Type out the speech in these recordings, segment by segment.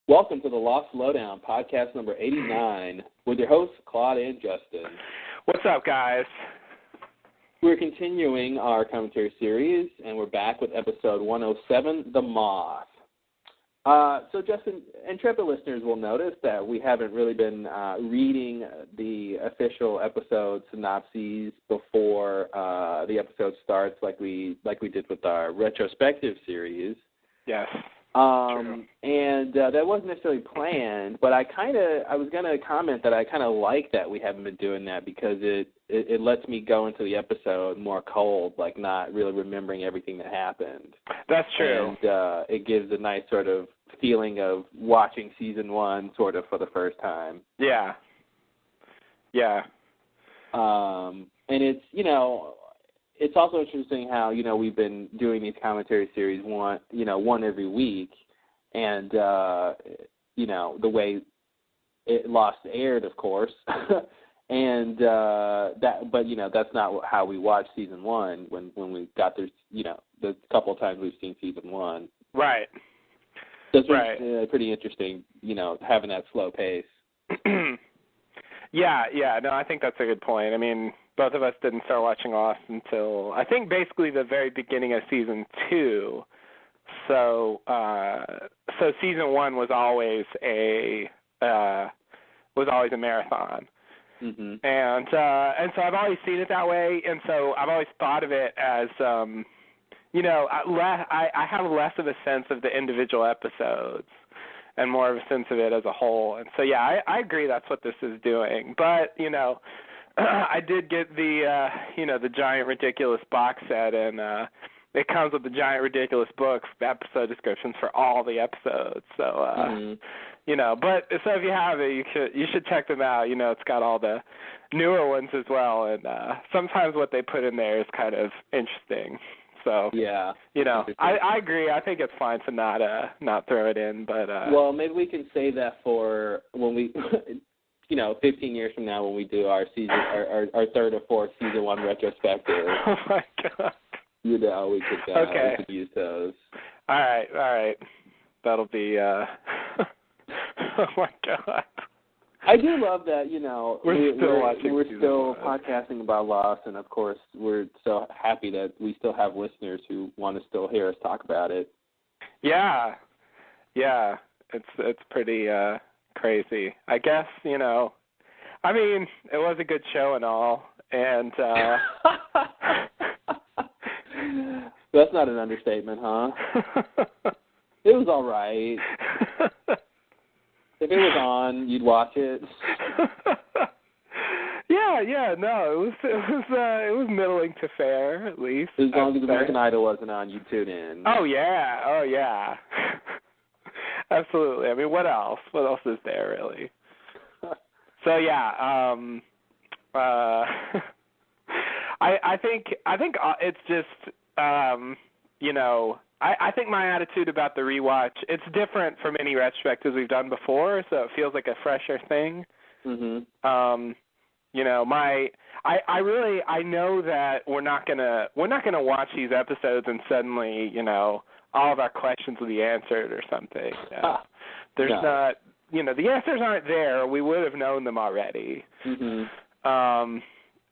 Welcome to the Lost Lowdown, podcast number 89, with your hosts, Claude and Justin. What's up, guys? We're continuing our commentary series, and we're back with episode 107, The Moth. So, Justin, intrepid listeners will notice that we haven't really been reading the official episode synopses before the episode starts like we did with our retrospective series. Yes. And that wasn't necessarily planned, but I was going to comment that I kind of like that we haven't been doing that because it lets me go into the episode more cold, like not really remembering everything that happened. That's true. And it gives a nice sort of feeling of watching season one sort of for the first time. Yeah. Yeah. And it's also interesting how, we've been doing these commentary series one every week, and, the way it Lost aired, of course, and that's not how we watched season one when we got there, the couple of times we've seen season one. Right. So it's pretty interesting, having that slow pace. Yeah, no, I think that's a good point. I mean, both of us didn't start watching Lost until, I think, basically the very beginning of season 2. So season 1 was always a marathon. Mm-hmm. And so I've always seen it that way, and so I've always thought of it as, I have less of a sense of the individual episodes and more of a sense of it as a whole. And so, yeah, I agree that's what this is doing. But, I did get the Giant Ridiculous box set, and it comes with the Giant Ridiculous books, episode descriptions for all the episodes. So, but so if you have it, you should check them out. It's got all the newer ones as well, and sometimes what they put in there is kind of interesting. So, yeah, I agree. I think it's fine to not throw it in, but well, maybe we can save that for when we, 15 years from now when we do our season, our third or fourth season one retrospective. Oh my God! We could use those. All right. That'll be. Oh my God! I do love that, we're still one. podcasting about Lost, and of course we're so happy that we still have listeners who want to still hear us talk about it. Yeah, it's pretty crazy. I guess I mean, it was a good show and all, and that's not an understatement, huh? It was all right. If it was on, you'd watch it. No, it was middling to fair, at least. As long as American Idol wasn't on, you'd tune in. Oh yeah. Absolutely. I mean, what else? What else is there, really? So yeah, I think it's just I think my attitude about the rewatch, it's different from any retrospectives we've done before, so it feels like a fresher thing. Mm-hmm. I know that we're not gonna watch these episodes and suddenly, all of our questions will be answered or something. There's not, the answers aren't there. We would have known them already. Mm-hmm.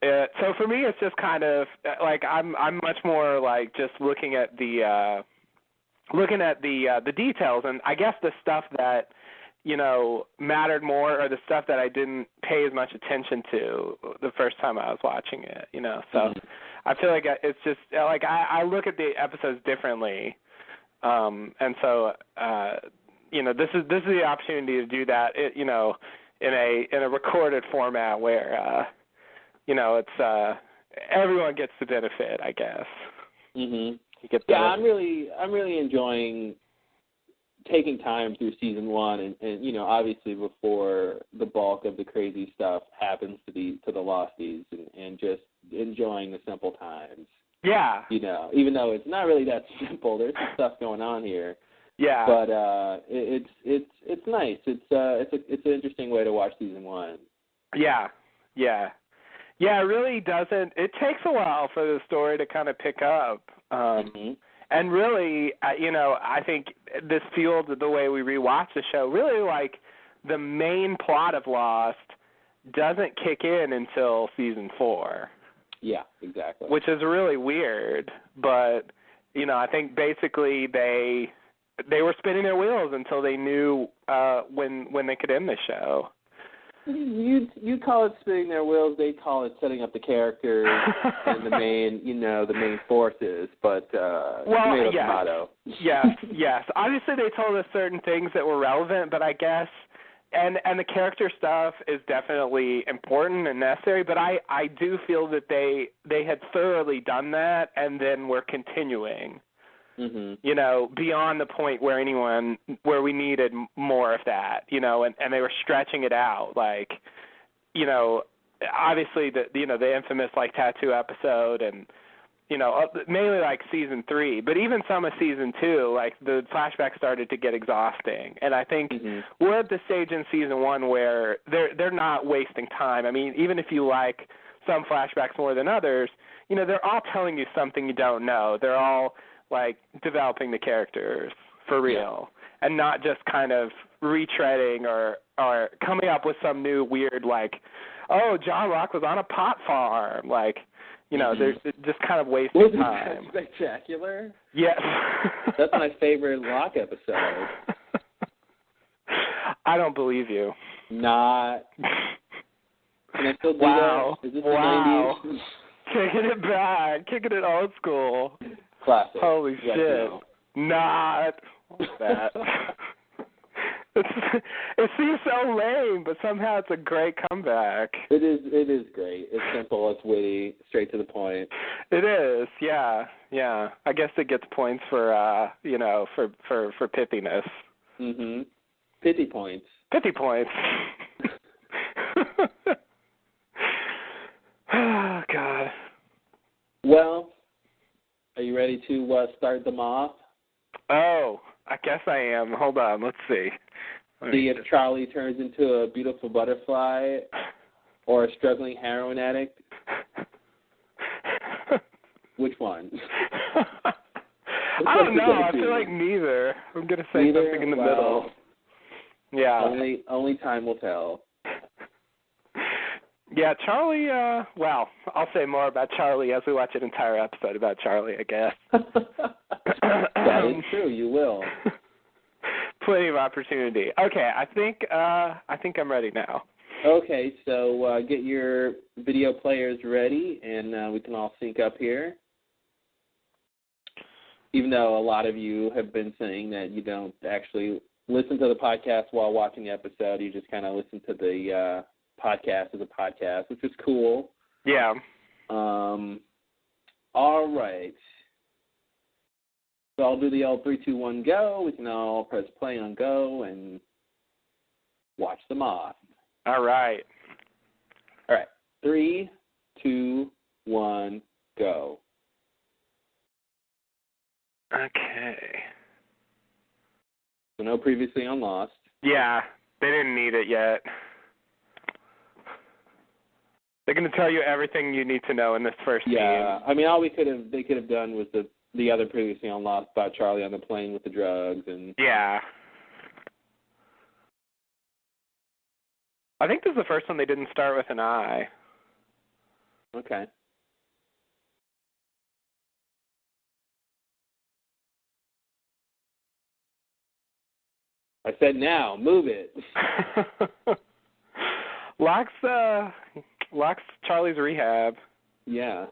So for me, it's just kind of like I'm much more like just looking at the details, and I guess the stuff that mattered more, or the stuff that I didn't pay as much attention to the first time I was watching it. So Mm-hmm. I feel like it's just like I look at the episodes differently, and so this is the opportunity to do that. In a recorded format where it's everyone gets the benefit, I guess. Mm-hmm. I'm really enjoying taking time through season one, and obviously before the bulk of the crazy stuff happens to the Losties, and just enjoying the simple times. Yeah. Even though it's not really that simple, there's some stuff going on here. Yeah. But it's nice. It's an interesting way to watch season one. Yeah. It really doesn't. It takes a while for the story to kind of pick up. Mm-hmm. And really, I think this fueled the way we rewatch the show. Really, like, the main plot of Lost doesn't kick in until season 4. Yeah, exactly. Which is really weird, but I think basically they were spinning their wheels until they knew when they could end the show. You call it spinning their wheels. They call it setting up the characters and the main forces. But tomato, yes, tomato. yes. Obviously, they told us certain things that were relevant, but I guess and the character stuff is definitely important and necessary. But I do feel that they had thoroughly done that, and then were continuing. Mm-hmm. Beyond the point where we needed more of that, and they were stretching it out, like, obviously the infamous like tattoo episode, and mainly like season 3, but even some of season 2, like the flashbacks started to get exhausting, and I think we're at the stage in season 1 where they're not wasting time. I mean, even if you like some flashbacks more than others, they're all telling you something you don't know. They're all like developing the characters for real, and not just kind of retreading or coming up with some new weird, like, oh, John Locke was on a pot farm, like, they're just kind of wasting time. Wasn't that spectacular? Yes. That's my favorite Locke episode. I don't believe you. Not. Can I still do that? Is this wow. the 90s? Kicking it back, kicking it old school. Classic. Holy yes, shit. No. Not that. It seems so lame, but somehow it's a great comeback. It is great. It's simple, it's witty, straight to the point. It is, yeah. I guess it gets points for for pithiness. Mhm. Pithy points. Pithy points. Oh God. Well, are you ready to start the Moth? Oh, I guess I am. Hold on, let's see. See if Charlie turns into a beautiful butterfly or a struggling heroin addict. Which one? I don't know. I feel like neither. I'm going to say something in the middle. Yeah. Only time will tell. Yeah, Charlie, well, I'll say more about Charlie as we watch an entire episode about Charlie, I guess. That is true. You will. Plenty of opportunity. Okay, I think I'm ready now. Okay, so get your video players ready, and we can all sync up here. Even though a lot of you have been saying that you don't actually listen to the podcast while watching the episode, you just kind of listen to the podcast as a podcast, which is cool. Yeah. All right. So I'll do the old 3, 2, 1, go. We can all press play on go and watch the Moth. All right. All right. 3, 2, 1, go. Okay. So no previously on Lost. Yeah, they didn't need it yet. They're going to tell you everything you need to know in this first scene. Yeah, I mean, all they could have done was the other previously on Lost about Charlie on the plane with the drugs and. Yeah. I think this is the first one they didn't start with an I. Okay. I said now, move it. Locke's Charlie's rehab. Yeah.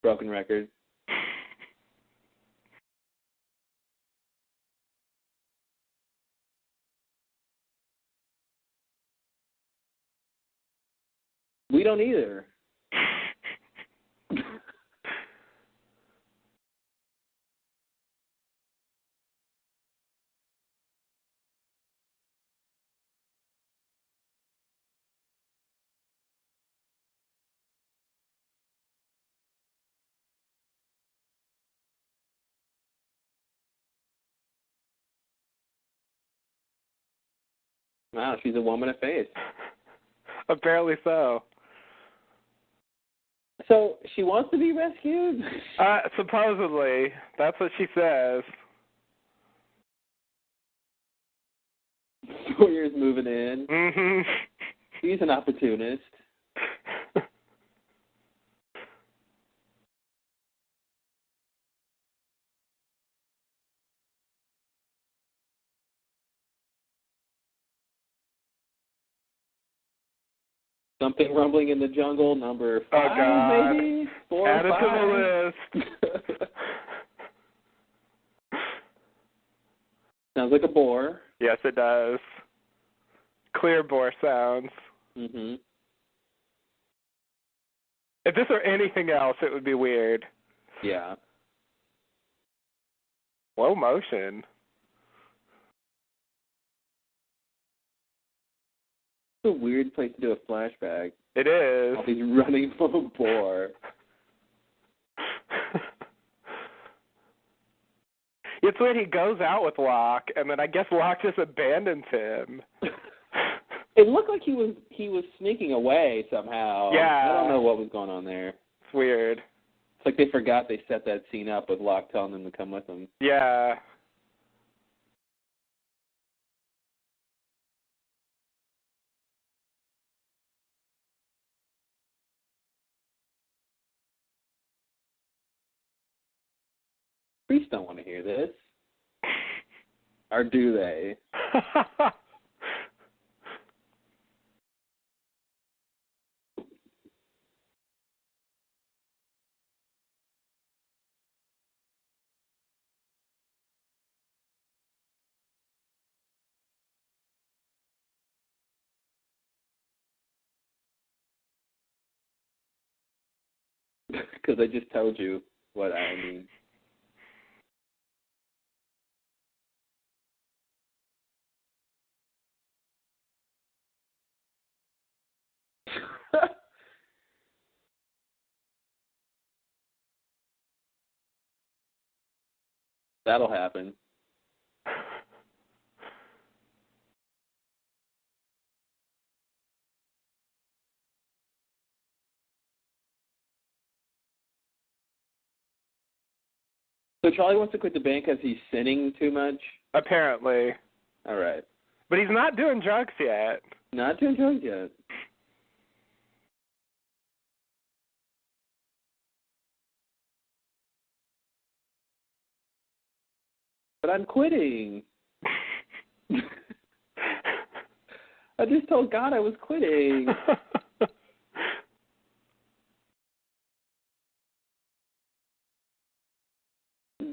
Broken record. We don't either. Wow, she's a woman of faith. Apparently so. So she wants to be rescued? Supposedly. That's what she says. Sawyer's moving in. Mm-hmm. He's an opportunist. Something rumbling in the jungle, number 5, oh, God. maybe? 4 Add or it 5? to the list. Sounds like a boar. Yes, it does. Clear boar sounds. Mm-hmm. If this were anything else, it would be weird. Yeah. Slow motion. It's a weird place to do a flashback. It is. While he's running from a boar. It's when he goes out with Locke, and then I guess Locke just abandons him. It looked like he was sneaking away somehow. Yeah. I don't know what was going on there. It's weird. It's like they forgot they set that scene up with Locke telling them to come with him. Yeah. Priests don't want to hear this. Or do they? Because I just told you what I mean. That'll happen. So Charlie wants to quit the band because he's sinning too much? Apparently. All right. But he's not doing drugs yet. Not doing drugs yet. But I'm quitting. I just told God I was quitting.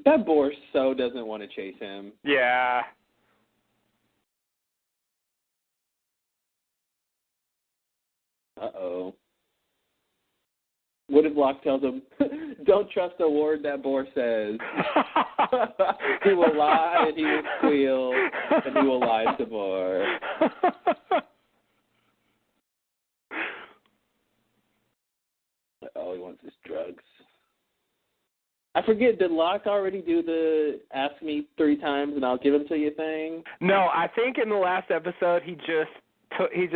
That boar so doesn't want to chase him. Yeah. Uh-oh. What if Locke tells him, don't trust a word that boar says. He will lie and he will squeal and he will lie some more. All he wants is drugs. I forget, did Locke already do the ask me 3 times and I'll give them to you thing? No, I think in the last episode he just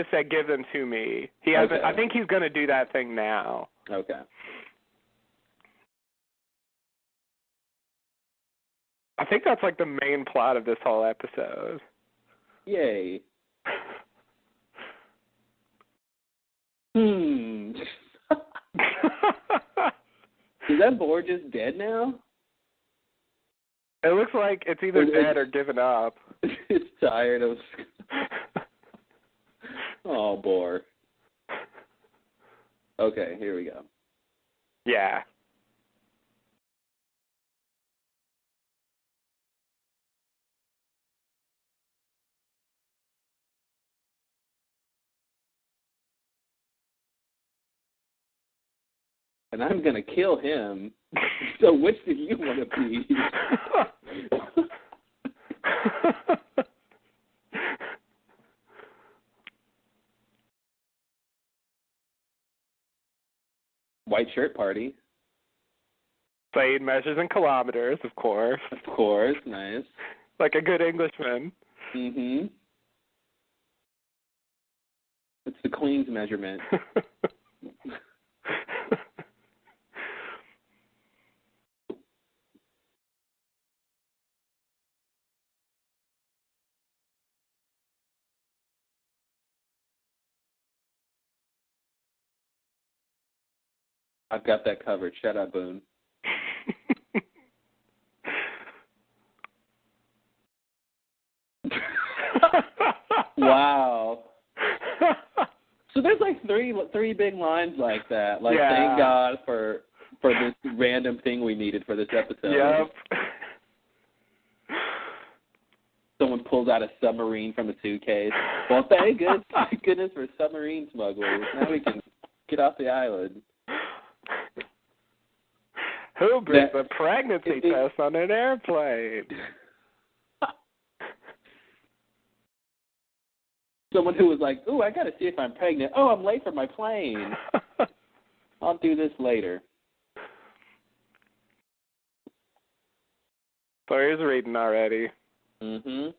said give them to me. He hasn't. Okay. I think he's going to do that thing now. Okay. I think that's like the main plot of this whole episode. Yay. Is that boar just dead now? It looks like it's either dead or given up. It's tired of... Oh, boar. Okay, here we go. Yeah. And I'm going to kill him. So which do you want to be? White shirt party. Slade measures in kilometers, of course. Of course, nice. Like a good Englishman. Mm-hmm. It's the Queen's measurement. I've got that covered. Shut up, Boone. Wow. So there's like three big lines like that. Like, yeah. Thank God for this random thing we needed for this episode. Yep. Someone pulls out a submarine from a suitcase. Well, thank goodness for submarine smugglers. Now we can get off the island. Who brings a pregnancy test on an airplane? Someone who was like, ooh, I got to see if I'm pregnant. Oh, I'm late for my plane. I'll do this later. Sawyer's reading already. Mm-hmm.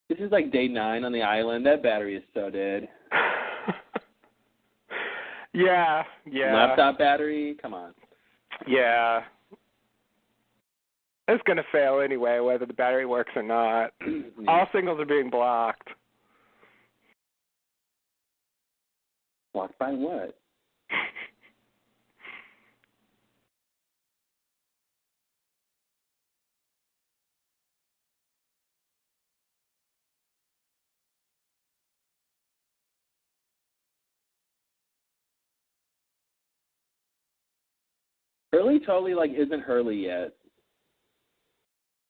This is like day 9 on the island. That battery is so dead. Yeah. Laptop battery? Come on. Yeah. It's going to fail anyway, whether the battery works or not. Yeah. All signals are being blocked. Blocked by what? Hurley totally, like, isn't Hurley yet.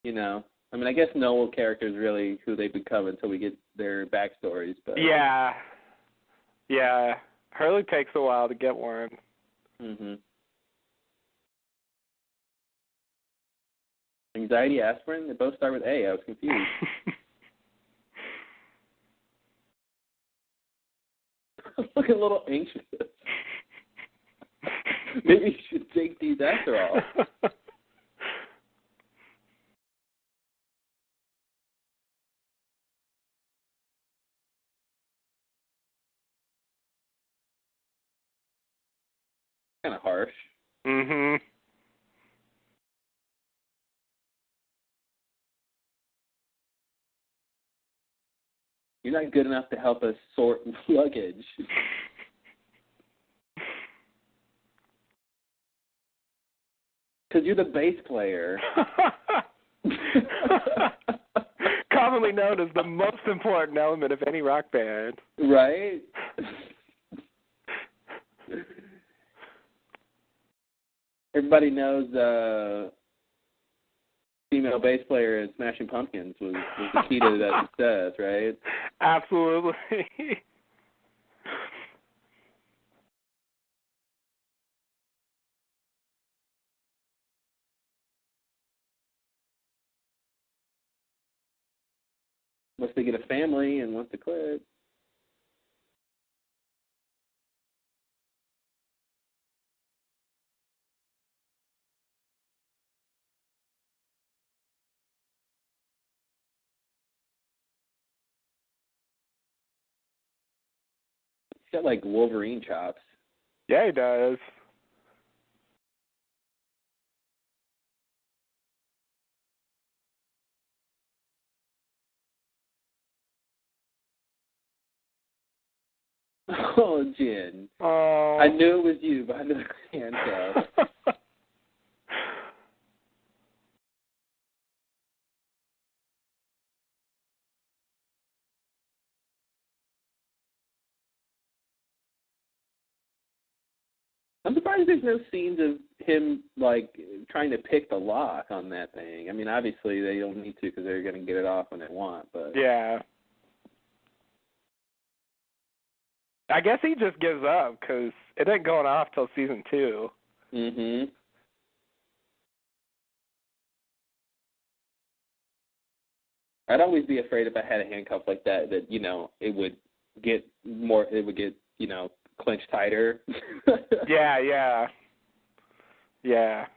You know? I mean, I guess no character's really who they become until we get their backstories, but... Yeah. Hurley takes a while to get one. Mm-hmm. Anxiety, aspirin? They both start with A. I was confused. Looking a little anxious. Maybe you should take these after all. Kind of harsh. Mm-hmm. You're not good enough to help us sort luggage. Because you're the bass player. Commonly known as the most important element of any rock band. Right? Everybody knows female bass player in Smashing Pumpkins was the key to that success, right? Absolutely. Once they get a family and wants to quit. He's got like Wolverine chops. Yeah, he does. Oh, Jen. Oh. I knew it was you behind the handcuff. I'm surprised there's no scenes of him, like, trying to pick the lock on that thing. I mean, obviously they don't need to because they're going to get it off when they want, but... Yeah. I guess he just gives up because it ain't going off till season 2. Mm-hmm. I'd always be afraid if I had a handcuff like that, you know, it would get, you know, clenched tighter. Yeah.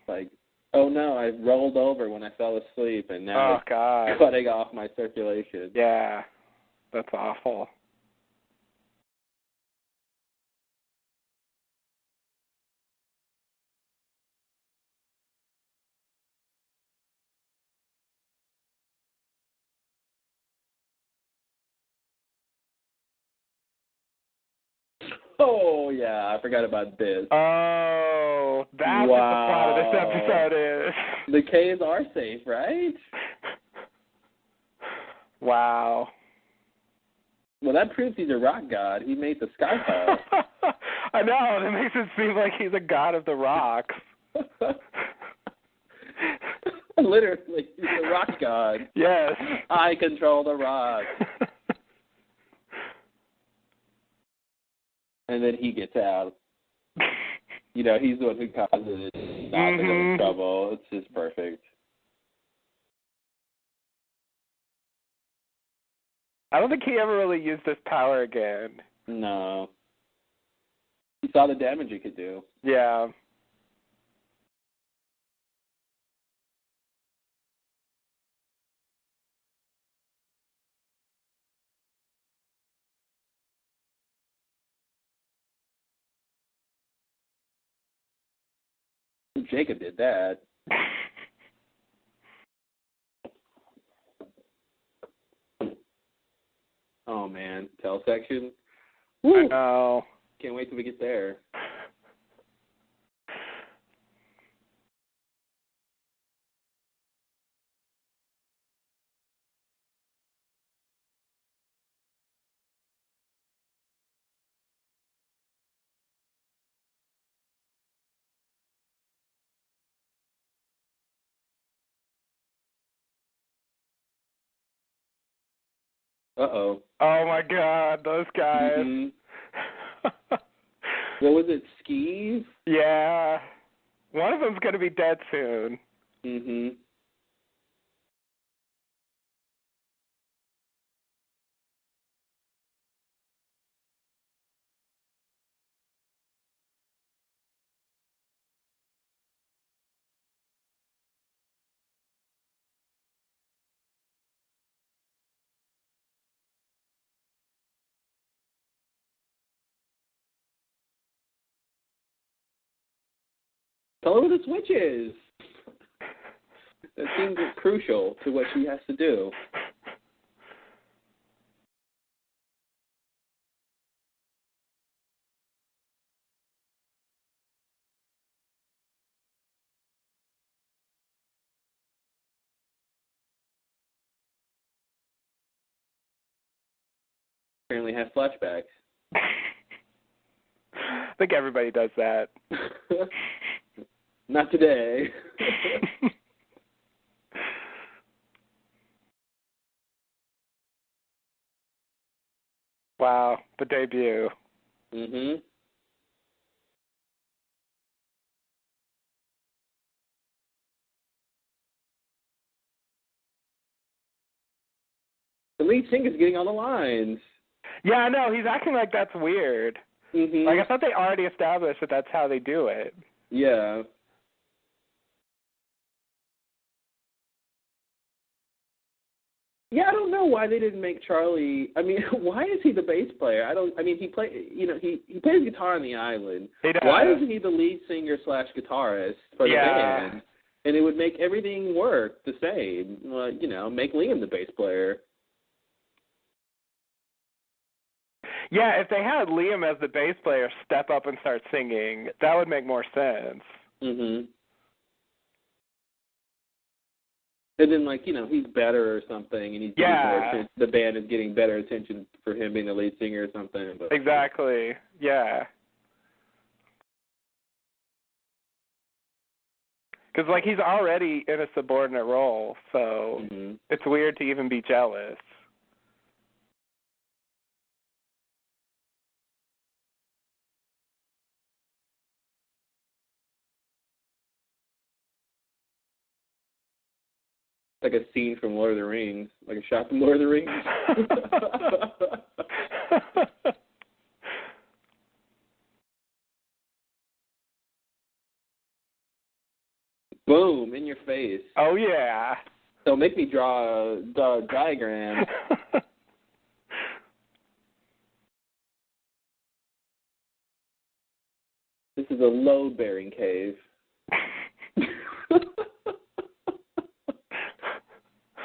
Like, oh no, I rolled over when I fell asleep and now it's God. cutting off my circulation. Yeah, that's awful. Oh, yeah, I forgot about this. Oh, that's what the plot of this episode is. The caves are safe, right? Wow. Well, that proves he's a rock god. He made the sky fall. I know, that makes it seem like he's a god of the rocks. Literally, he's a rock god. Yes. I control the rock. And then he gets out. You know, he's the one who causes it, not to go in trouble. It's just perfect. I don't think he ever really used this power again. No. He saw the damage it could do. Yeah. Jacob did that. Oh, man. Tell section. Woo! I know. Can't wait till we get there. Uh-oh. Oh, my God, those guys. Mm-hmm. What was it, Skis? Yeah. One of them's going to be dead soon. Mm-hmm. Tell her what the switch is. That seems crucial to what she has to do. Apparently have flashbacks. I think everybody does that. Not today. Wow, the debut. Mm-hmm. The lead singer's getting on the lines. Yeah, I know. He's acting like that's weird. Mm-hmm. Like, I thought they already established that that's how they do it. Yeah. Yeah, I don't know why they didn't make Charlie. I mean, why is he the bass player? He plays guitar on the island. He does. Why isn't he the lead singer / guitarist for the band? And it would make everything work the same. Well, make Liam the bass player. Yeah, if they had Liam as the bass player step up and start singing, that would make more sense. Mm-hmm. And then, he's better or something, and he's getting more attention. The band is getting better attention for him being the lead singer or something. But, exactly. Yeah. Because, like, he's already in a subordinate role, so it's weird to even be jealous. Like a scene from Lord of the Rings, like a shot from Lord of the Rings. Boom, in your face. Oh, yeah. So make me draw a diagram. This is a load-bearing cave.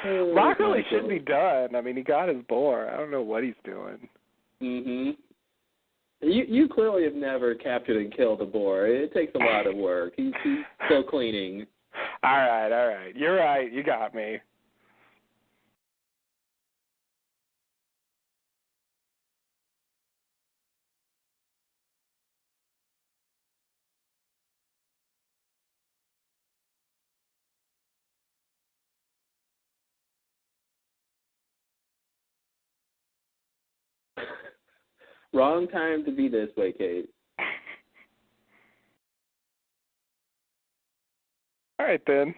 Locke really should be done. I mean, he got his boar. I don't know what he's doing. You clearly have never captured and killed a boar. It takes a lot of work. He's still cleaning. All right. You're right. You got me. Wrong time to be this way, Kate. All right, then.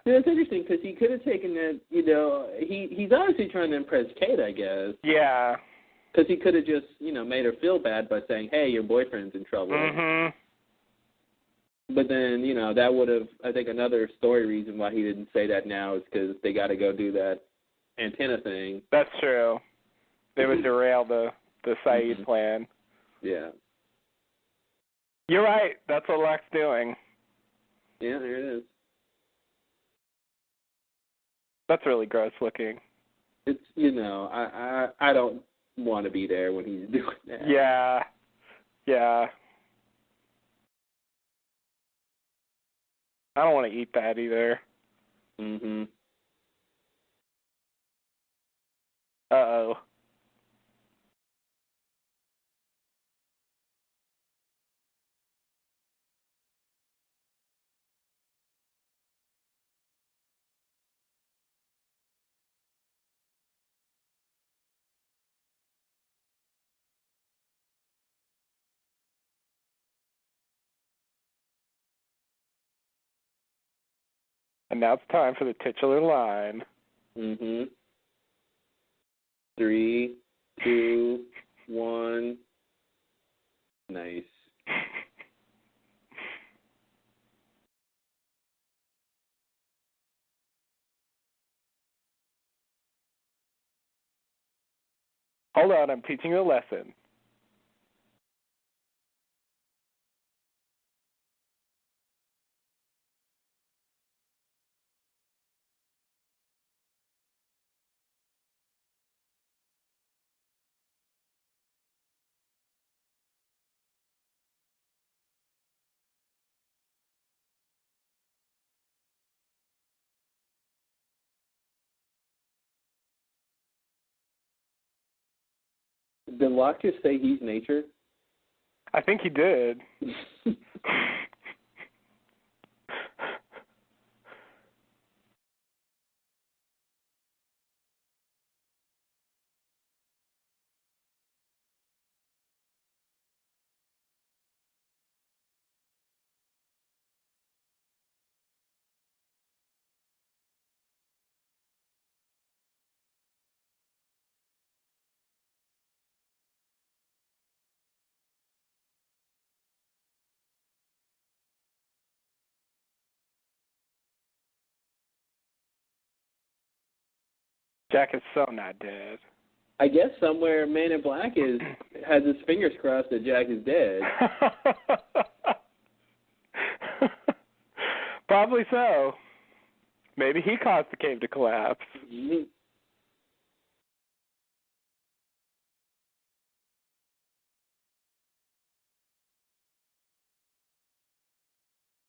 Yeah, it's interesting because he could have taken it, he's obviously trying to impress Kate, I guess. Yeah. Because he could have just, made her feel bad by saying, hey, your boyfriend's in trouble. But then, that would have, I think another story reason why he didn't say that now is because they got to go do that antenna thing. That's true. They would derail the Saeed plan. Yeah. You're right. That's what Locke's doing. Yeah, there it is. That's really gross looking. It's, I don't want to be there when he's doing that. Yeah. I don't want to eat that either. Uh-oh. And now it's time for the titular line. 3, 2, 1. Nice. Hold on, I'm teaching you a lesson. Did Locke just say he's nature? I think he did. Jack is so not dead. I guess somewhere Man in Black has his fingers crossed that Jack is dead. Probably so. Maybe he caused the cave to collapse.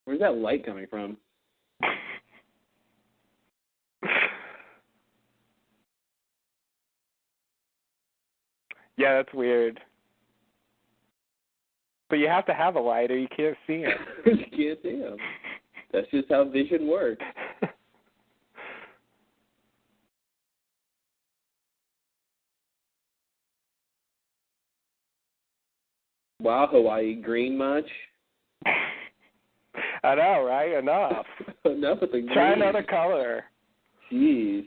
Where's that light coming from? Yeah, that's weird. But you have to have a light or you can't see him. You can't see him. That's just how vision works. Wow, Hawaii, green much? I know, right? Enough. Enough with the green. Try another color. Jeez.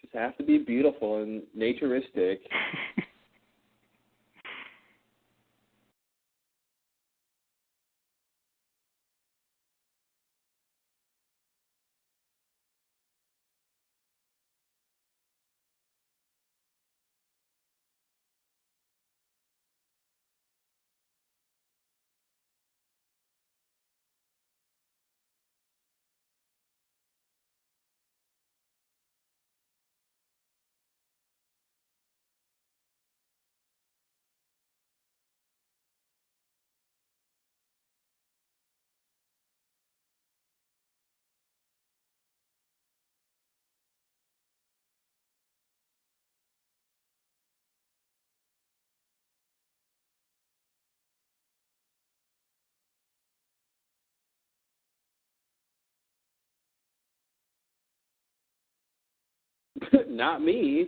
Just have to be beautiful and naturistic. Not me.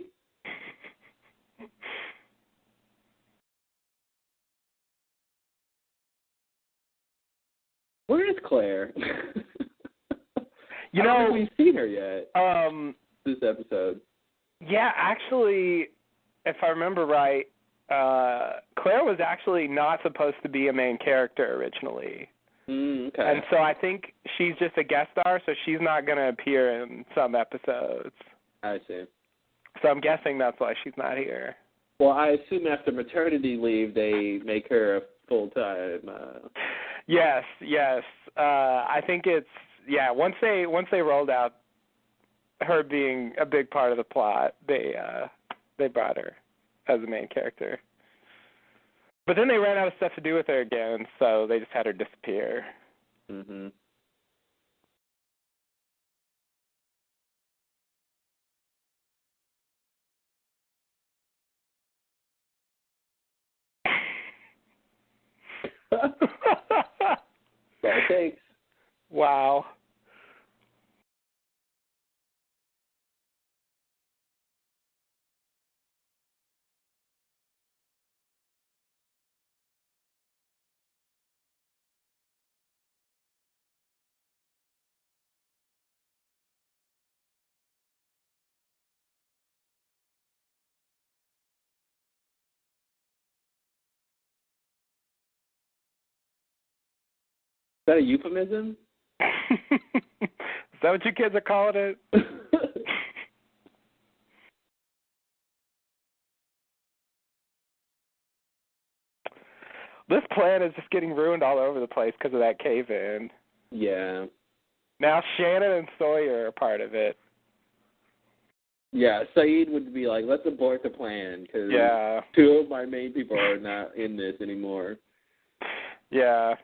Where is Claire? You I don't think we've seen her yet. This episode. Yeah, actually, if I remember right, Claire was actually not supposed to be a main character originally. Okay. And so I think she's just a guest star, so she's not going to appear in some episodes. I see. So I'm guessing that's why she's not here. Well, I assume after maternity leave, they make her a full-time... Yes. I think it's... Yeah, once they rolled out her being a big part of the plot, they brought her as the main character. But then they ran out of stuff to do with her again, so they just had her disappear. Mm-hmm. That's all it takes. Wow. Is that a euphemism? Is that what you kids are calling it? This plan is just getting ruined all over the place because of that cave-in. Yeah. Now Shannon and Sawyer are part of it. Yeah, Saeed would be like, let's abort the plan because two of my main people are not in this anymore. Yeah.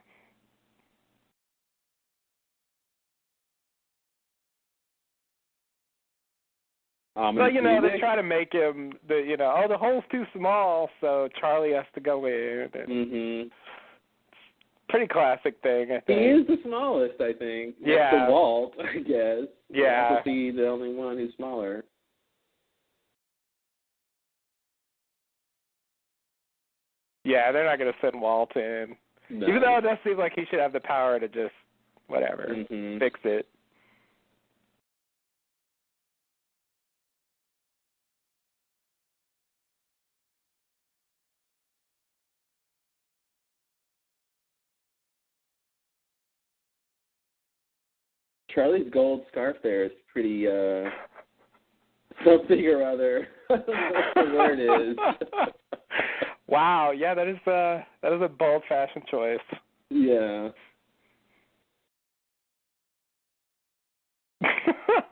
But, they try to make him, the hole's too small, so Charlie has to go in. Mm-hmm. Pretty classic thing, I think. He is the smallest, I think. Yeah. That's the Walt, I guess. Yeah. To be the only one who's smaller. Yeah, they're not going to send Walt in. No. Even though it does seem like he should have the power to just, fix it. Charlie's gold scarf there is pretty, something or other. I don't know what the word is. Wow, yeah, that is a bold fashion choice. Yeah.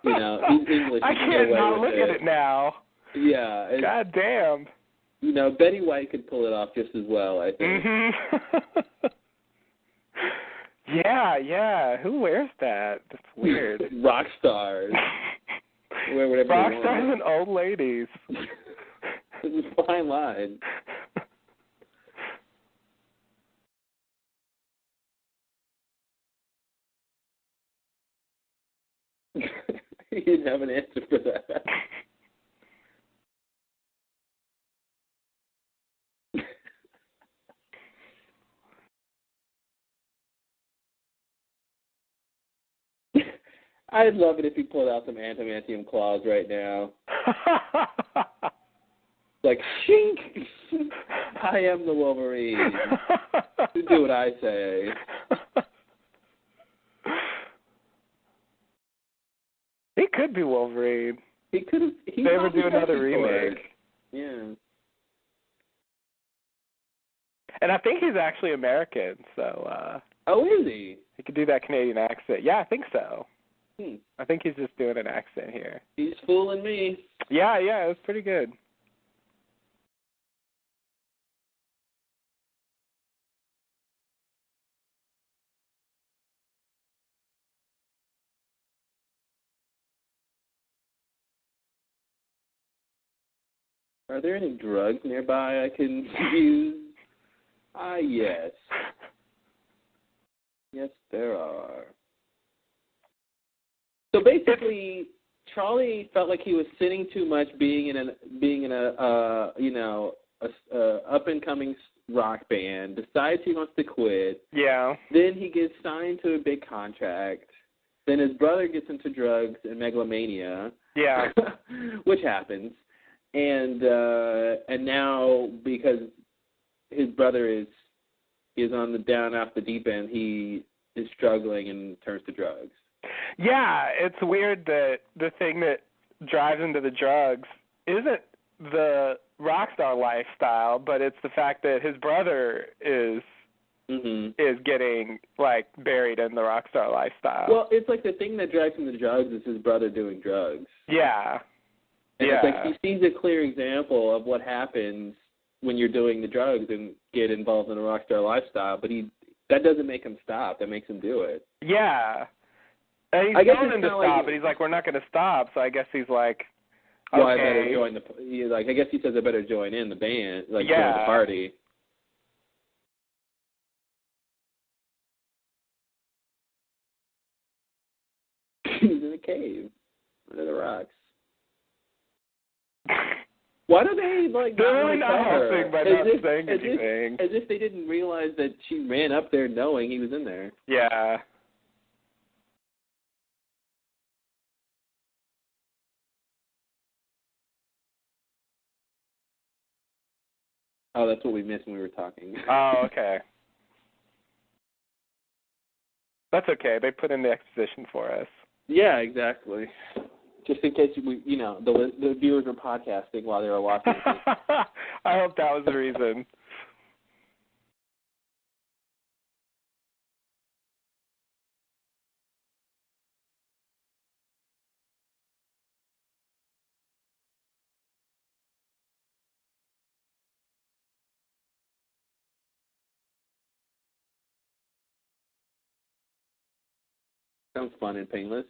He's English. I can't not look at it now. Yeah. God damn. Betty White could pull it off just as well, I think. Mm-hmm. Yeah. Who wears that? That's weird. Rock stars. Wear whatever Rock they want. stars and old ladies. a fine line. He didn't have an answer for that. I'd love it if he pulled out some adamantium claws right now. Like, shink! I am the Wolverine. Do what I say. He could be Wolverine. He could have. They ever do another remake? Yeah. And I think he's actually American, so. Oh, is he? He could do that Canadian accent. Yeah, I think so. Hmm. I think he's just doing an accent here. He's fooling me. Yeah, it was pretty good. Are there any drugs nearby I can use? Yes. Yes, there are. So basically, Charlie felt like he was sinning too much, being in a up and coming rock band. Decides he wants to quit. Yeah. Then he gets signed to a big contract. Then his brother gets into drugs and megalomania. Yeah. Which happens. And now because his brother is on the down off the deep end, he is struggling and turns to drugs. Yeah, it's weird that the thing that drives him to the drugs isn't the rock star lifestyle, but it's the fact that his brother is getting like buried in the rock star lifestyle. Well, it's like the thing that drives him to drugs is his brother doing drugs. Yeah. And it's like he sees a clear example of what happens when you're doing the drugs and get involved in a rock star lifestyle, but that doesn't make him stop. That makes him do it. Yeah. And he's telling him to stop, but he's like, we're not going to stop. So I guess he's like, okay. Well, I better join I guess he says I better join in the band, join the party. He's in a cave under the rocks. Why do they They're really not helping by not saying anything. As if they didn't realize that she ran up there knowing he was in there. Yeah. Oh, that's what we missed when we were talking. Oh, okay. That's okay. They put in the exposition for us. Yeah, exactly. Just in case the viewers were podcasting while they were watching. I hope that was the reason. Sounds fun and painless.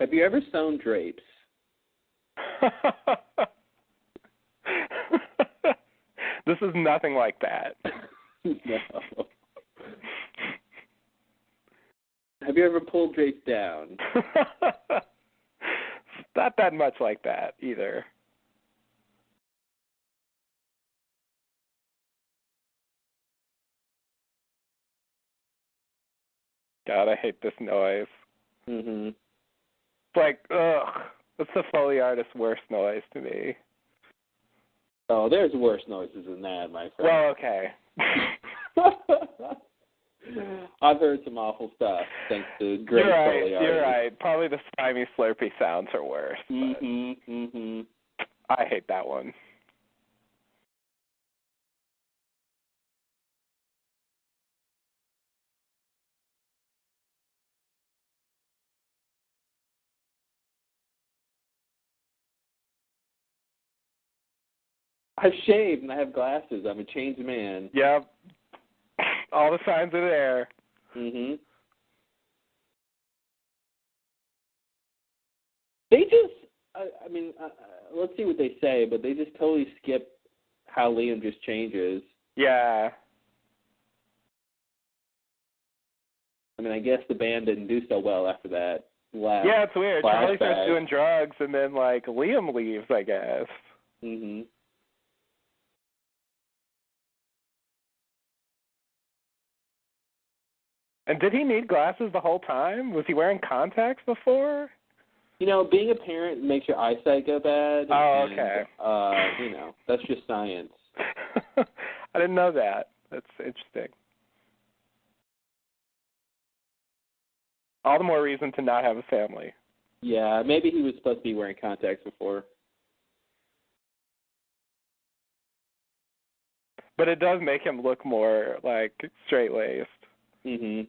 Have you ever sewn drapes? This is nothing like that. No. Have you ever pulled drapes down? Not that much like that either. God, I hate this noise. Mm-hmm. It's like, ugh. It's the Foley artist's worst noise to me. Oh, there's worse noises than that, my friend. Well, okay. I've heard some awful stuff thanks to great Foley artists. You're right. Probably the slimy, slurpy sounds are worse. Mm-hmm. Mm-hmm. I hate that one. I've shaved and I have glasses. I'm a changed man. Yep. All the signs are there. Mhm. They just, I mean, let's see what they say, but they just totally skip how Liam just changes. Yeah. I mean, I guess the band didn't do so well after that last Yeah, it's weird. flashback. Charlie starts doing drugs, and then, like, Liam leaves, I guess. Mhm. And did he need glasses the whole time? Was he wearing contacts before? You know, being a parent makes your eyesight go bad. Oh, and, okay. You know, that's just science. I didn't know that. That's interesting. All the more reason to not have a family. Yeah, maybe he was supposed to be wearing contacts before. But it does make him look more, like, straight-laced. Mhm.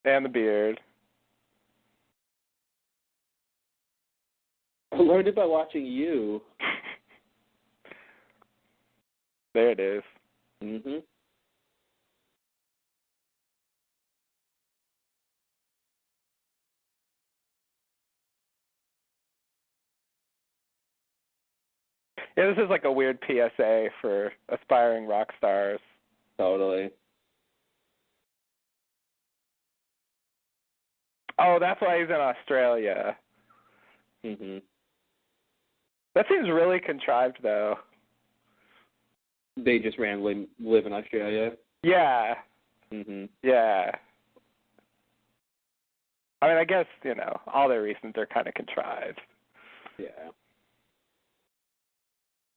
And the beard. I learned it by watching you. There it is. Mhm. Yeah, this is like a weird PSA for aspiring rock stars. Totally. Oh, that's why he's in Australia. Mhm. That seems really contrived, though. They just randomly live in Australia. Yeah. Mhm. Yeah. I mean, I guess, you know, all their reasons are kind of contrived. Yeah.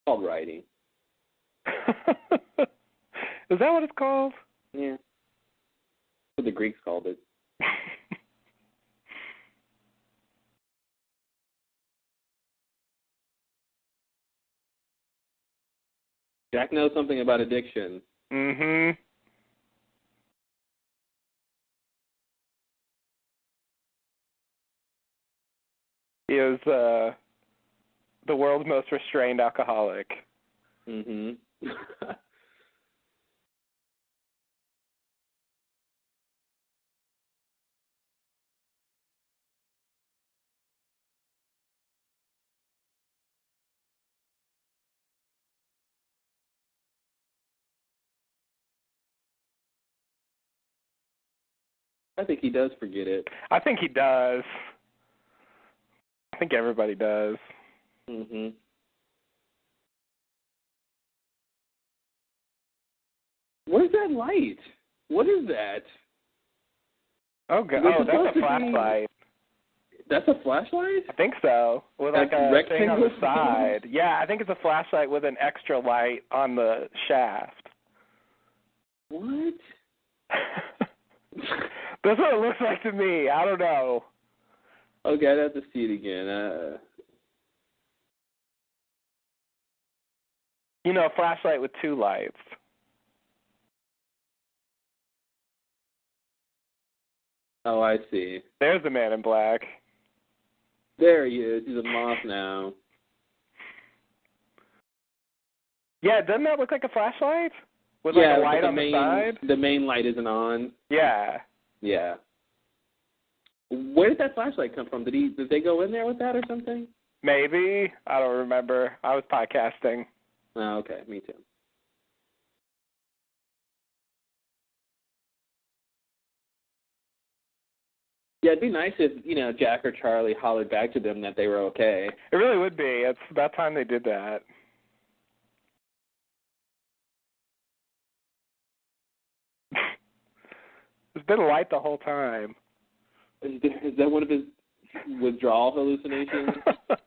Called writing. Is that what it's called? Yeah. That's what the Greeks called it. Jack knows something about addiction. Mm-hmm. He is the world's most restrained alcoholic. Mhm. I think he does forget it. I think he does. I think everybody does. Mhm. What is that light? What is that? Oh, God. They're Oh, that's supposed a to be- flashlight. That's a flashlight? I think so. With like That a thing on the rectangle side. thing? Yeah, I think it's a flashlight with an extra light on the shaft. What? That's what it looks like to me. I don't know. Okay, I'd have to see it again. You know, a flashlight with two lights. Oh, I see. There's the man in black. There he is. He's a moth now. Yeah, doesn't that look like a flashlight? With like a light but on the side? the main light isn't on. Yeah. Yeah. Where did that flashlight come from? Did they go in there with that or something? Maybe. I don't remember. I was podcasting. Oh, okay. Me too. Yeah, it'd be nice if, Jack or Charlie hollered back to them that they were okay. It really would be. It's about time they did that. There's been a light the whole time. Is that one of his withdrawal hallucinations?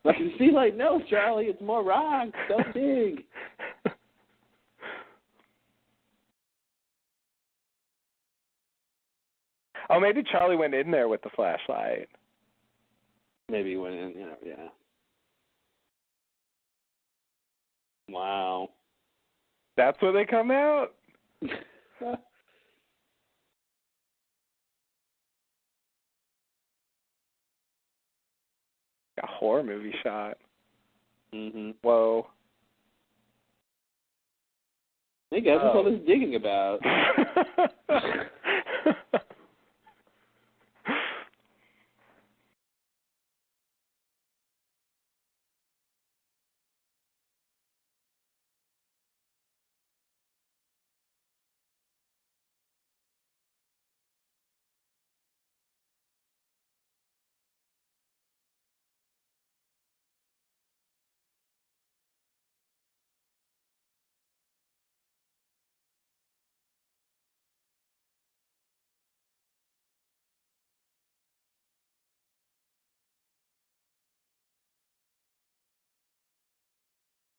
Like, see, like, no, Charlie, it's more rock. Don't dig. Oh, maybe Charlie went in there with the flashlight. Maybe he went in, yeah. Wow. That's where they come out? A horror movie shot. Mhm. Whoa. Hey guys, what's all this digging about?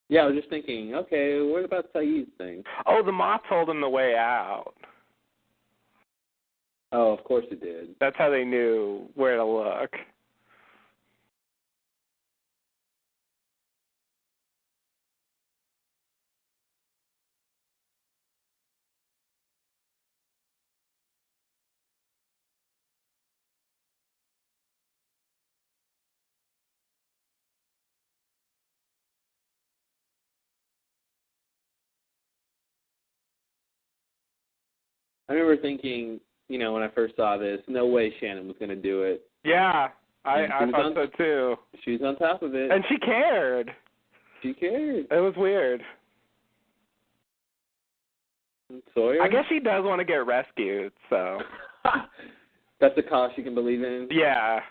Yeah, I was just thinking, okay, what about Saeed's thing? Oh, the moth told him the way out. Oh, of course it did. That's how they knew where to look. I remember thinking, when I first saw this, no way Shannon was going to do it. Yeah, I thought so too. She was on top of it. And she cared. She cared. It was weird. Sawyer? I guess she does want to get rescued, so. That's a cause she can believe in? Yeah.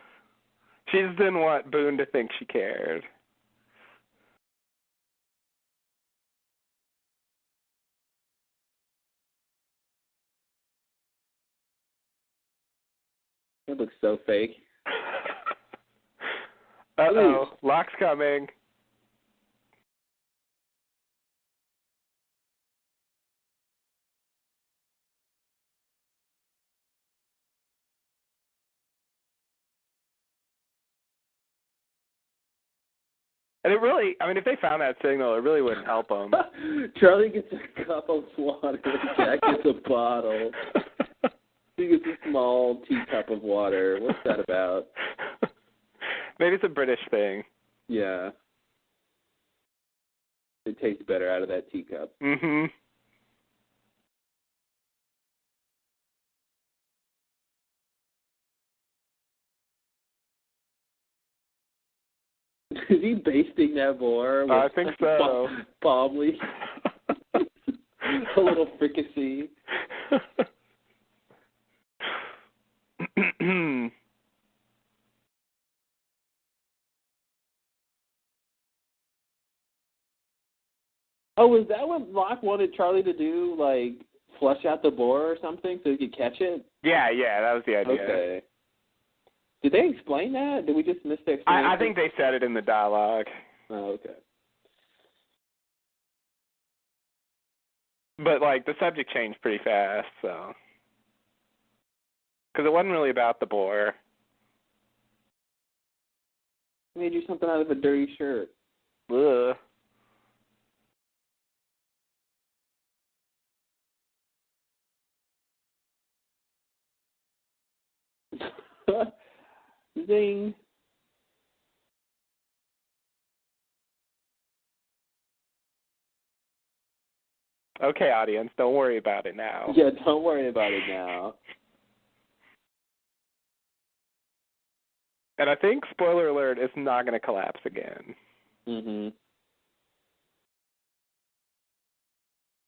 She just didn't want Boone to think she cared. It looks so fake. Uh-oh, Locke's coming. And it really, if they found that signal, it really wouldn't help them. Charlie gets a cup of water, Jack gets a bottle. He gets a small teacup of water. What's that about? Maybe it's a British thing. Yeah. It tastes better out of that teacup. Mm-hmm. Is he basting that boar? With I think so. Palm leaf? A little fricassee. Oh, was that what Locke wanted Charlie to do? Like, flush out the boar or something so he could catch it? Yeah, that was the idea. Okay. Did they explain that? Did we just miss the explanation? I think they said it in the dialogue. Oh, okay. But, the subject changed pretty fast, so. Because it wasn't really about the boar. Made you something out of a dirty shirt. Ugh. Zing. Okay, audience, don't worry about it now. Yeah, don't worry about it now. And I think, spoiler alert, it's not going to collapse again. Mm-hmm.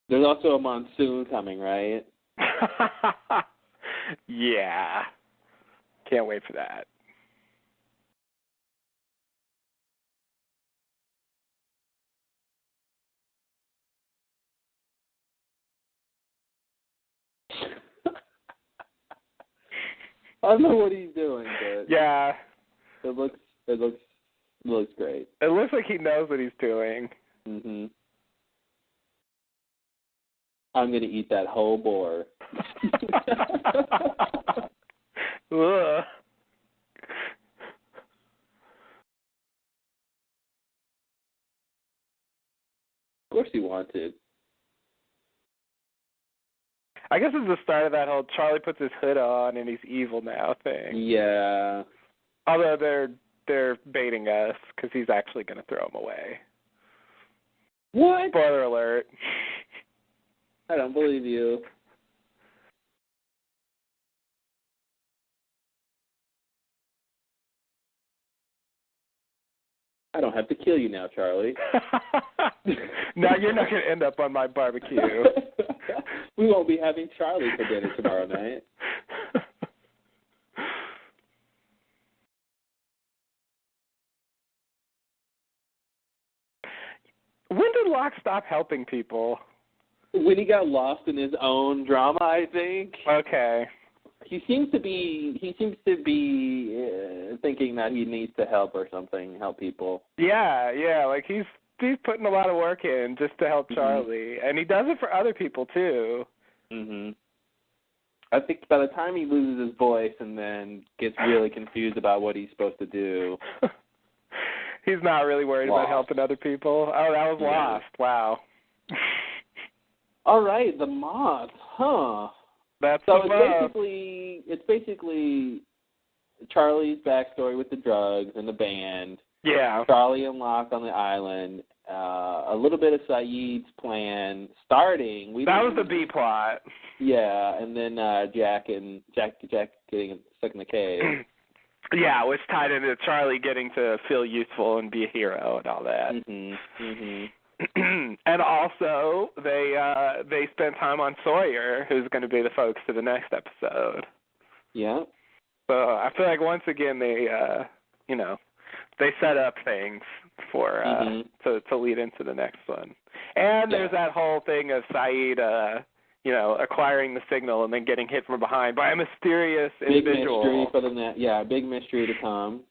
There's also a monsoon coming, right? Yeah. Can't wait for that. I don't know what he's doing, but yeah, it looks great. it looks like he knows what he's doing. Mhm. I'm gonna eat that whole boar. Ugh. Of course he wanted. I guess it's the start of that whole Charlie puts his hood on and he's evil now thing. Yeah. Although they're baiting us because he's actually going to throw him away. What? Spoiler alert. I don't believe you. I don't have to kill you now, Charlie. No, you're not going to end up on my barbecue. We won't be having Charlie for dinner tomorrow night. When did Locke stop helping people? When he got lost in his own drama, I think. Okay. He seems to be thinking that he needs to help or something, help people. Yeah, like he's putting a lot of work in just to help Charlie, and he does it for other people too. Mhm. I think by the time he loses his voice and then gets really confused about what he's supposed to do, he's not really worried about helping other people. Oh, that was Lost. Wow. All right, the Moth, huh? That's so it's basically Charlie's backstory with the drugs and the band. Yeah. Charlie and Locke on the island. A little bit of Saeed's plan starting. That was the B plot. Yeah, and then Jack getting stuck in the cave. Yeah, which tied into Charlie getting to feel useful and be a hero and all that. And also, they spent time on Sawyer, who's going to be the focus of the next episode. Yeah. So I feel like once again they set up things for to lead into the next one. And there's that whole thing of Saeed, acquiring the signal and then getting hit from behind by a mysterious individual. Big mystery for the big mystery to come.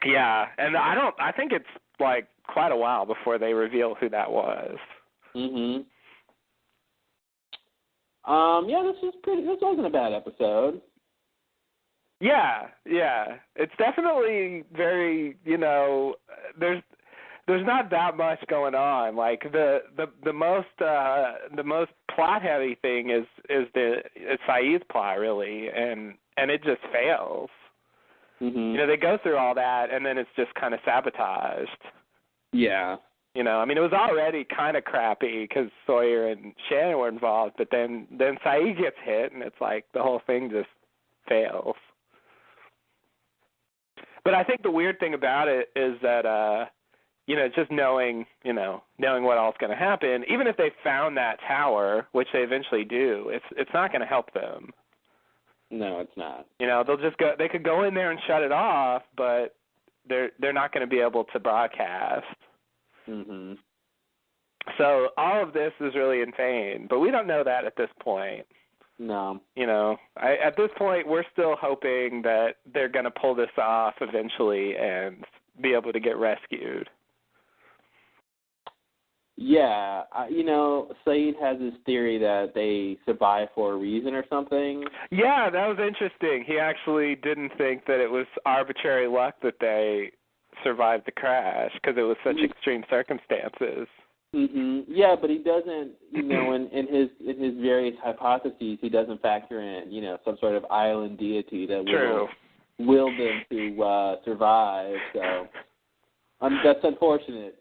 Yeah, and I think it's like quite a while before they reveal who that was. This wasn't a bad episode. Yeah. It's definitely very, there's not that much going on. Like the most plot heavy thing is Saeed's plot really, and it just fails. They go through all that, and then it's just kind of sabotaged. Yeah. It was already kind of crappy because Sawyer and Shannon were involved, but then Saeed gets hit, and it's like the whole thing just fails. But I think the weird thing about it is that, just knowing what all's going to happen, even if they found that tower, which they eventually do, it's not going to help them. No, it's not. They'll just go. They could go in there and shut it off, but they're not going to be able to broadcast. So all of this is really in vain, but we don't know that at this point. No. At this point, we're still hoping that they're going to pull this off eventually and be able to get rescued. Yeah, Saeed has this theory that they survive for a reason or something. Yeah, that was interesting. He actually didn't think that it was arbitrary luck that they survived the crash because it was such extreme circumstances. Yeah, but he doesn't, in his various hypotheses, he doesn't factor in, some sort of island deity that willed them to survive. So that's unfortunate.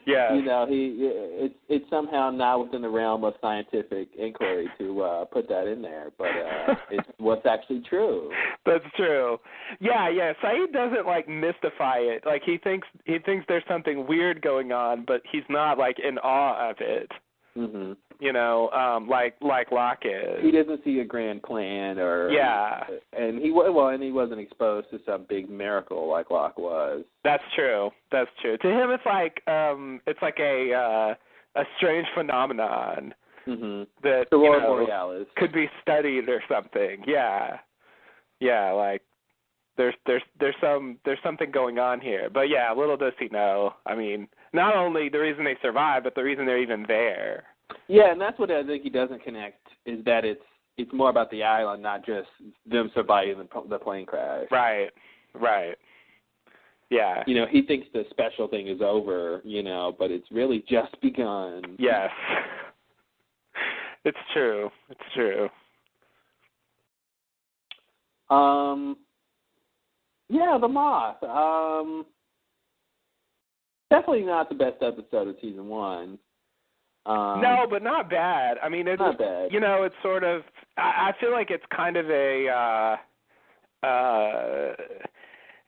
Yeah. It's somehow not within the realm of scientific inquiry to put that in there, but it's what's actually true. That's true. Yeah. Saeed doesn't mystify it. Like he thinks there's something weird going on, but he's not in awe of it. Like Locke is. He doesn't see a grand plan and he wasn't exposed to some big miracle like Locke was. That's true. To him, it's like a strange phenomenon that Aurora Borealis could be studied or something. Yeah. Like there's something going on here. But yeah, little does he know. Not only the reason they survive, but the reason they're even there. Yeah, and that's what I think he doesn't connect, is that it's more about the island, not just them surviving the plane crash. Right. Yeah. He thinks the special thing is over, but it's really just begun. Yes. It's true. Yeah, the Moth. Definitely not the best episode of season 1. No, but not bad. I mean, it's not bad. It's sort of. I feel like it's kind of a.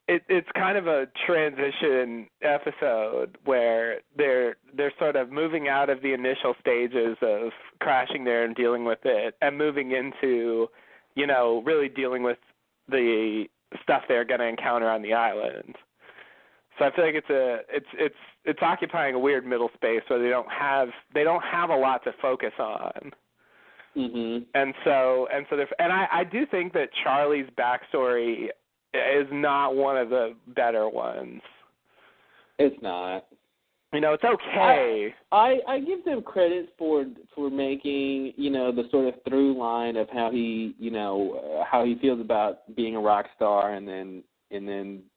It's kind of a transition episode where they're sort of moving out of the initial stages of crashing there and dealing with it, and moving into, really dealing with the stuff they're going to encounter on the island. So I feel like it's occupying a weird middle space where they don't have a lot to focus on. Mm-hmm. And I do think that Charlie's backstory is not one of the better ones. It's not. It's okay. I give them credit for making, the sort of through line of how he, how he feels about being a rock star, and then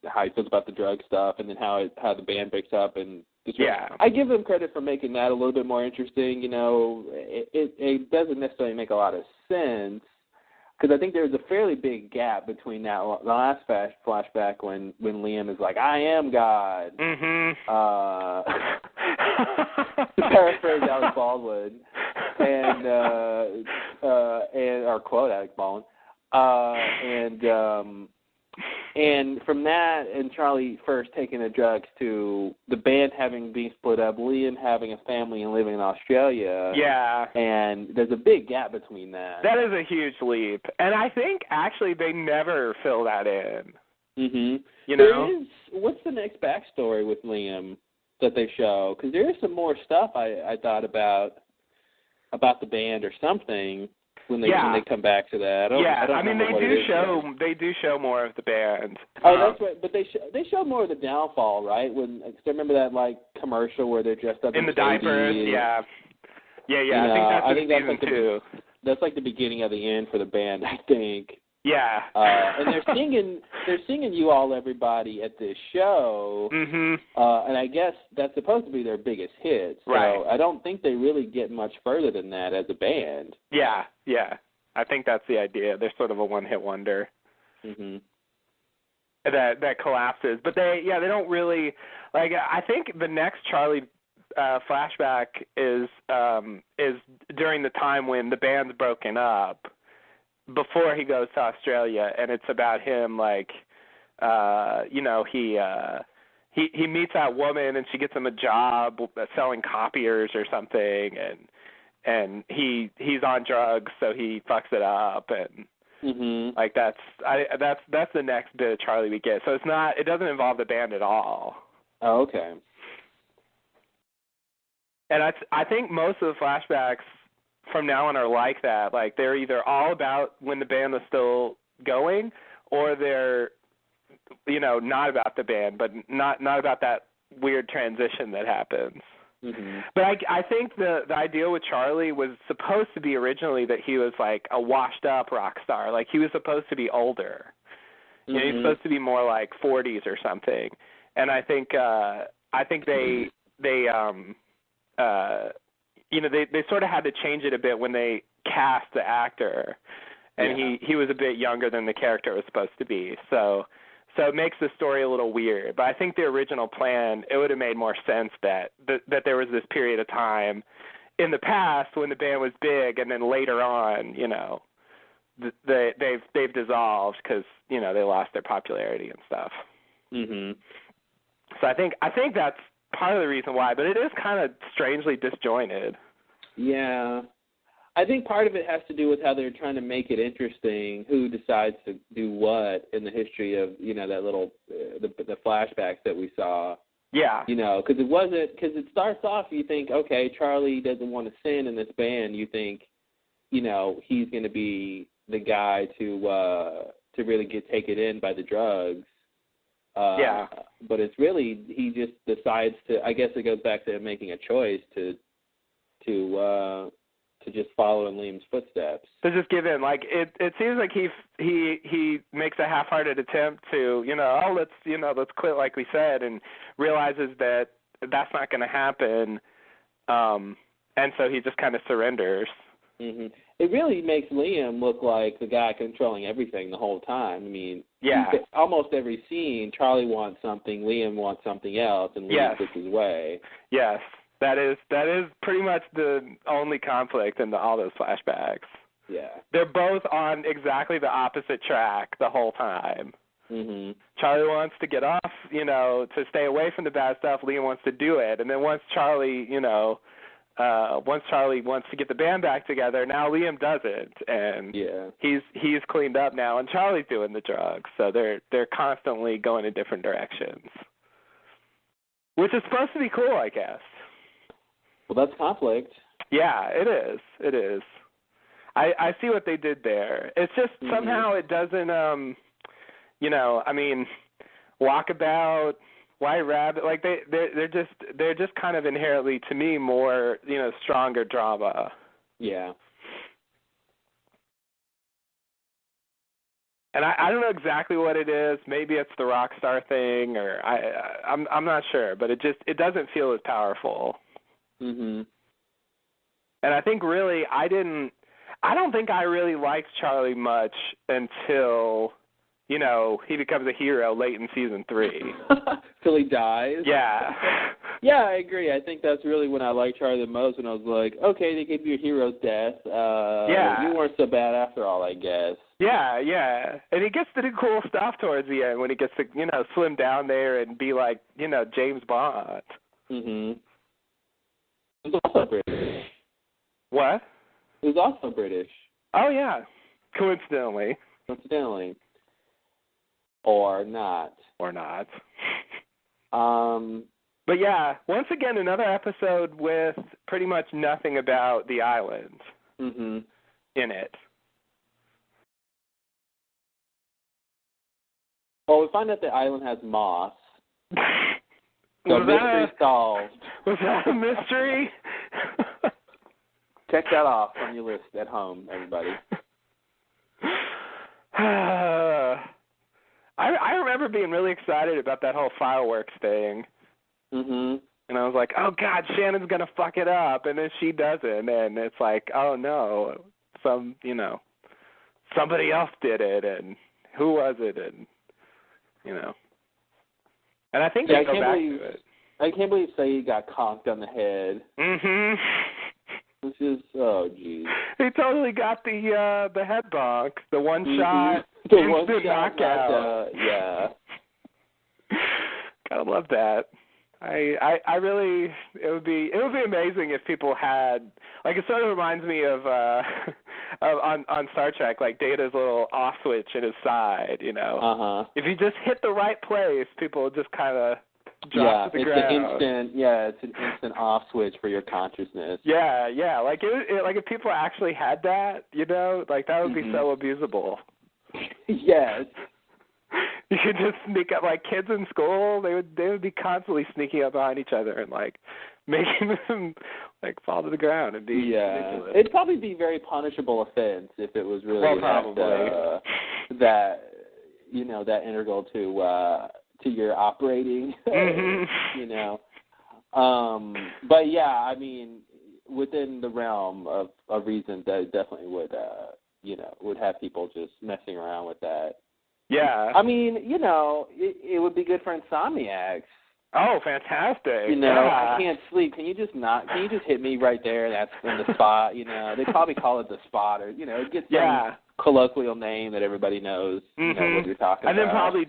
how he feels about the drug stuff, and then how the band breaks up, and yeah. I give them credit for making that a little bit more interesting. It doesn't necessarily make a lot of sense, because I think there's a fairly big gap between the last flashback when Liam is like, "I am God." Mm-hmm. To paraphrase Alec Baldwin, and or quote Alec Baldwin, and from that, and Charlie first taking the drugs, to the band having been split up, Liam having a family and living in Australia. Yeah. And there's a big gap between that. That is a huge leap. And I think, actually, they never fill that in. Mm-hmm. What's the next backstory with Liam that they show? Because there is some more stuff I thought about the band or something. When they come back to that, they do show more of the band. Oh, that's right. But they show more of the downfall, right? Cause I remember that commercial where they're dressed up in the diapers. Yeah. I think that's in season 2. That's like the beginning of the end for the band, I think. Yeah. And they're singing "You All Everybody" at this show. Mm-hmm. And I guess that's supposed to be their biggest hit. So right. I don't think they really get much further than that as a band. Yeah. I think that's the idea. They're sort of a one-hit wonder. Mm-hmm. That collapses, but they don't really I think the next Charlie flashback is during the time when the band's broken up, before he goes to Australia, and it's about him he meets that woman and she gets him a job selling copiers or something, and he's on drugs, so he fucks it up, and mm-hmm. That's the next bit of Charlie we get. So it doesn't involve the band at all. Oh, okay. And I think most of the flashbacks from now on are like that. They're either all about when the band was still going, or they're not about the band, but not about that weird transition that happens. Mm-hmm. But I think the idea with Charlie was supposed to be originally that he was a washed up rock star. He was supposed to be older. Mm-hmm. He's supposed to be more 40s or something. And I think they sort of had to change it a bit when they cast the actor, and he was a bit younger than the character was supposed to be. So it makes the story a little weird. But I think the original plan, it would have made more sense that there was this period of time in the past when the band was big, and then later on, they've dissolved because they lost their popularity and stuff. Mm-hmm. So I think that's part of the reason why, but it is kind of strangely disjointed. Yeah. I think part of it has to do with how they're trying to make it interesting, who decides to do what in the history of, that little, the flashbacks that we saw. Yeah. Because it starts off, you think, okay, Charlie doesn't want to sin in this band. You think, he's going to be the guy to really get taken in by the drugs. But it's really, he just decides to, I guess it goes back to making a choice to just follow in Liam's footsteps. To just give in. It seems like he makes a half-hearted attempt to, let's quit like we said, and realizes that that's not going to happen. And so he just kind of surrenders. Mm-hmm. It really makes Liam look like the guy controlling everything the whole time. I mean, almost every scene, Charlie wants something, Liam wants something else, and Liam gets his way. Yes. That is pretty much the only conflict in all those flashbacks. Yeah. They're both on exactly the opposite track the whole time. Mhm. Charlie wants to get off, to stay away from the bad stuff. Liam wants to do it, and then once Charlie wants to get the band back together, now Liam doesn't, and he's cleaned up now, and Charlie's doing the drugs. So they're constantly going in different directions, which is supposed to be cool, I guess. Well, that's conflict. Yeah, it is. It is. I see what they did there. It's just somehow it doesn't, Walkabout, White Rabbit, like they're just kind of inherently, to me, more, stronger drama. Yeah. And I don't know exactly what it is. Maybe it's the rock star thing, or I'm not sure, but it doesn't feel as powerful. Mhm. And I think really I don't think I really liked Charlie much until, he becomes a hero late in season 3. Till he dies? Yeah. Yeah, I agree. I think that's really when I liked Charlie the most, when I was like, okay, they gave you a hero's death. You weren't so bad after all, I guess. Yeah, yeah. And he gets to do cool stuff towards the end when he gets to, slim down there and be like, James Bond. Mhm. He was also British. What? He was also British. Oh, yeah. Coincidentally. Or not. But yeah, once again, another episode with pretty much nothing about the island in it. Well, we find out the island has moths. So mystery solved. Was that a mystery? Check that off on your list at home, everybody. I remember being really excited about that whole fireworks thing. Mhm. And I was like, oh, God, Shannon's going to fuck it up. And then she doesn't. And it's like, oh, no, somebody else did it. And who was it? And, And I think they go back to it. I can't believe Saeed got conked on the head. Mhm. Which is, oh, geez. He totally got the head bonk, the one shot, the instant knockout. Yeah. Gotta love that. I really, it would be amazing if people had, like, it sort of reminds me of on Star Trek, like Data's little off switch in his side, If you just hit the right place, people would just kind of drop to the ground. It's an instant off switch for your consciousness. Yeah, like like if people actually had that, like that would be so abusable. Yes. You could just sneak up, like kids in school. They would be constantly sneaking up behind each other and like making them like fall to the ground and be ridiculous. It'd probably be a very punishable offense if it was really that integral to your operating. But yeah, I mean, within the realm of reason, that definitely would have people just messing around with that. Yeah. I mean, it would be good for insomniacs. Oh, fantastic. I can't sleep. Can you just hit me right there? That's in the spot, They probably call it the spot, or, it gets some colloquial name that everybody knows, what you're talking about. And then probably,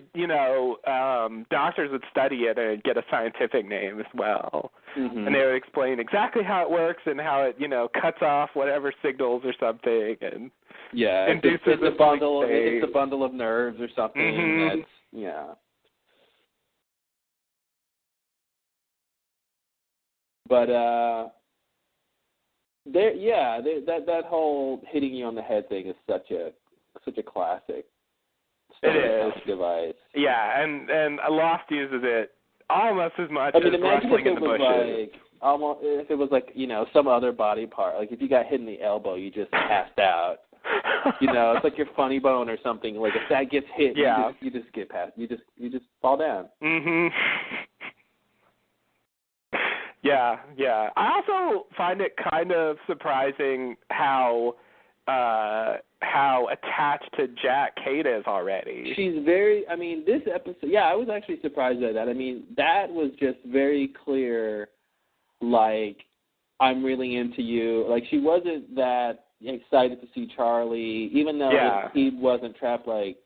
doctors would study it and get a scientific name as well. And they would explain exactly how it works and how it, cuts off whatever signals or something and induces it's a bundle. It's a bundle of nerves or something. That's But that whole hitting you on the head thing is such a classic device. Yeah, and Lost uses it almost as much as wrestling in the bushes. If it was like some other body part, like if you got hit in the elbow, you just passed out. It's like your funny bone or something. Like if that gets hit, you just get past. You just fall down. Mhm. Yeah. I also find it kind of surprising how attached to Jack Kate is already. She's very. I mean, this episode. Yeah, I was actually surprised at that. I mean, that was just very clear like, I'm really into you. Like, she wasn't that excited to see Charlie, even though he wasn't trapped like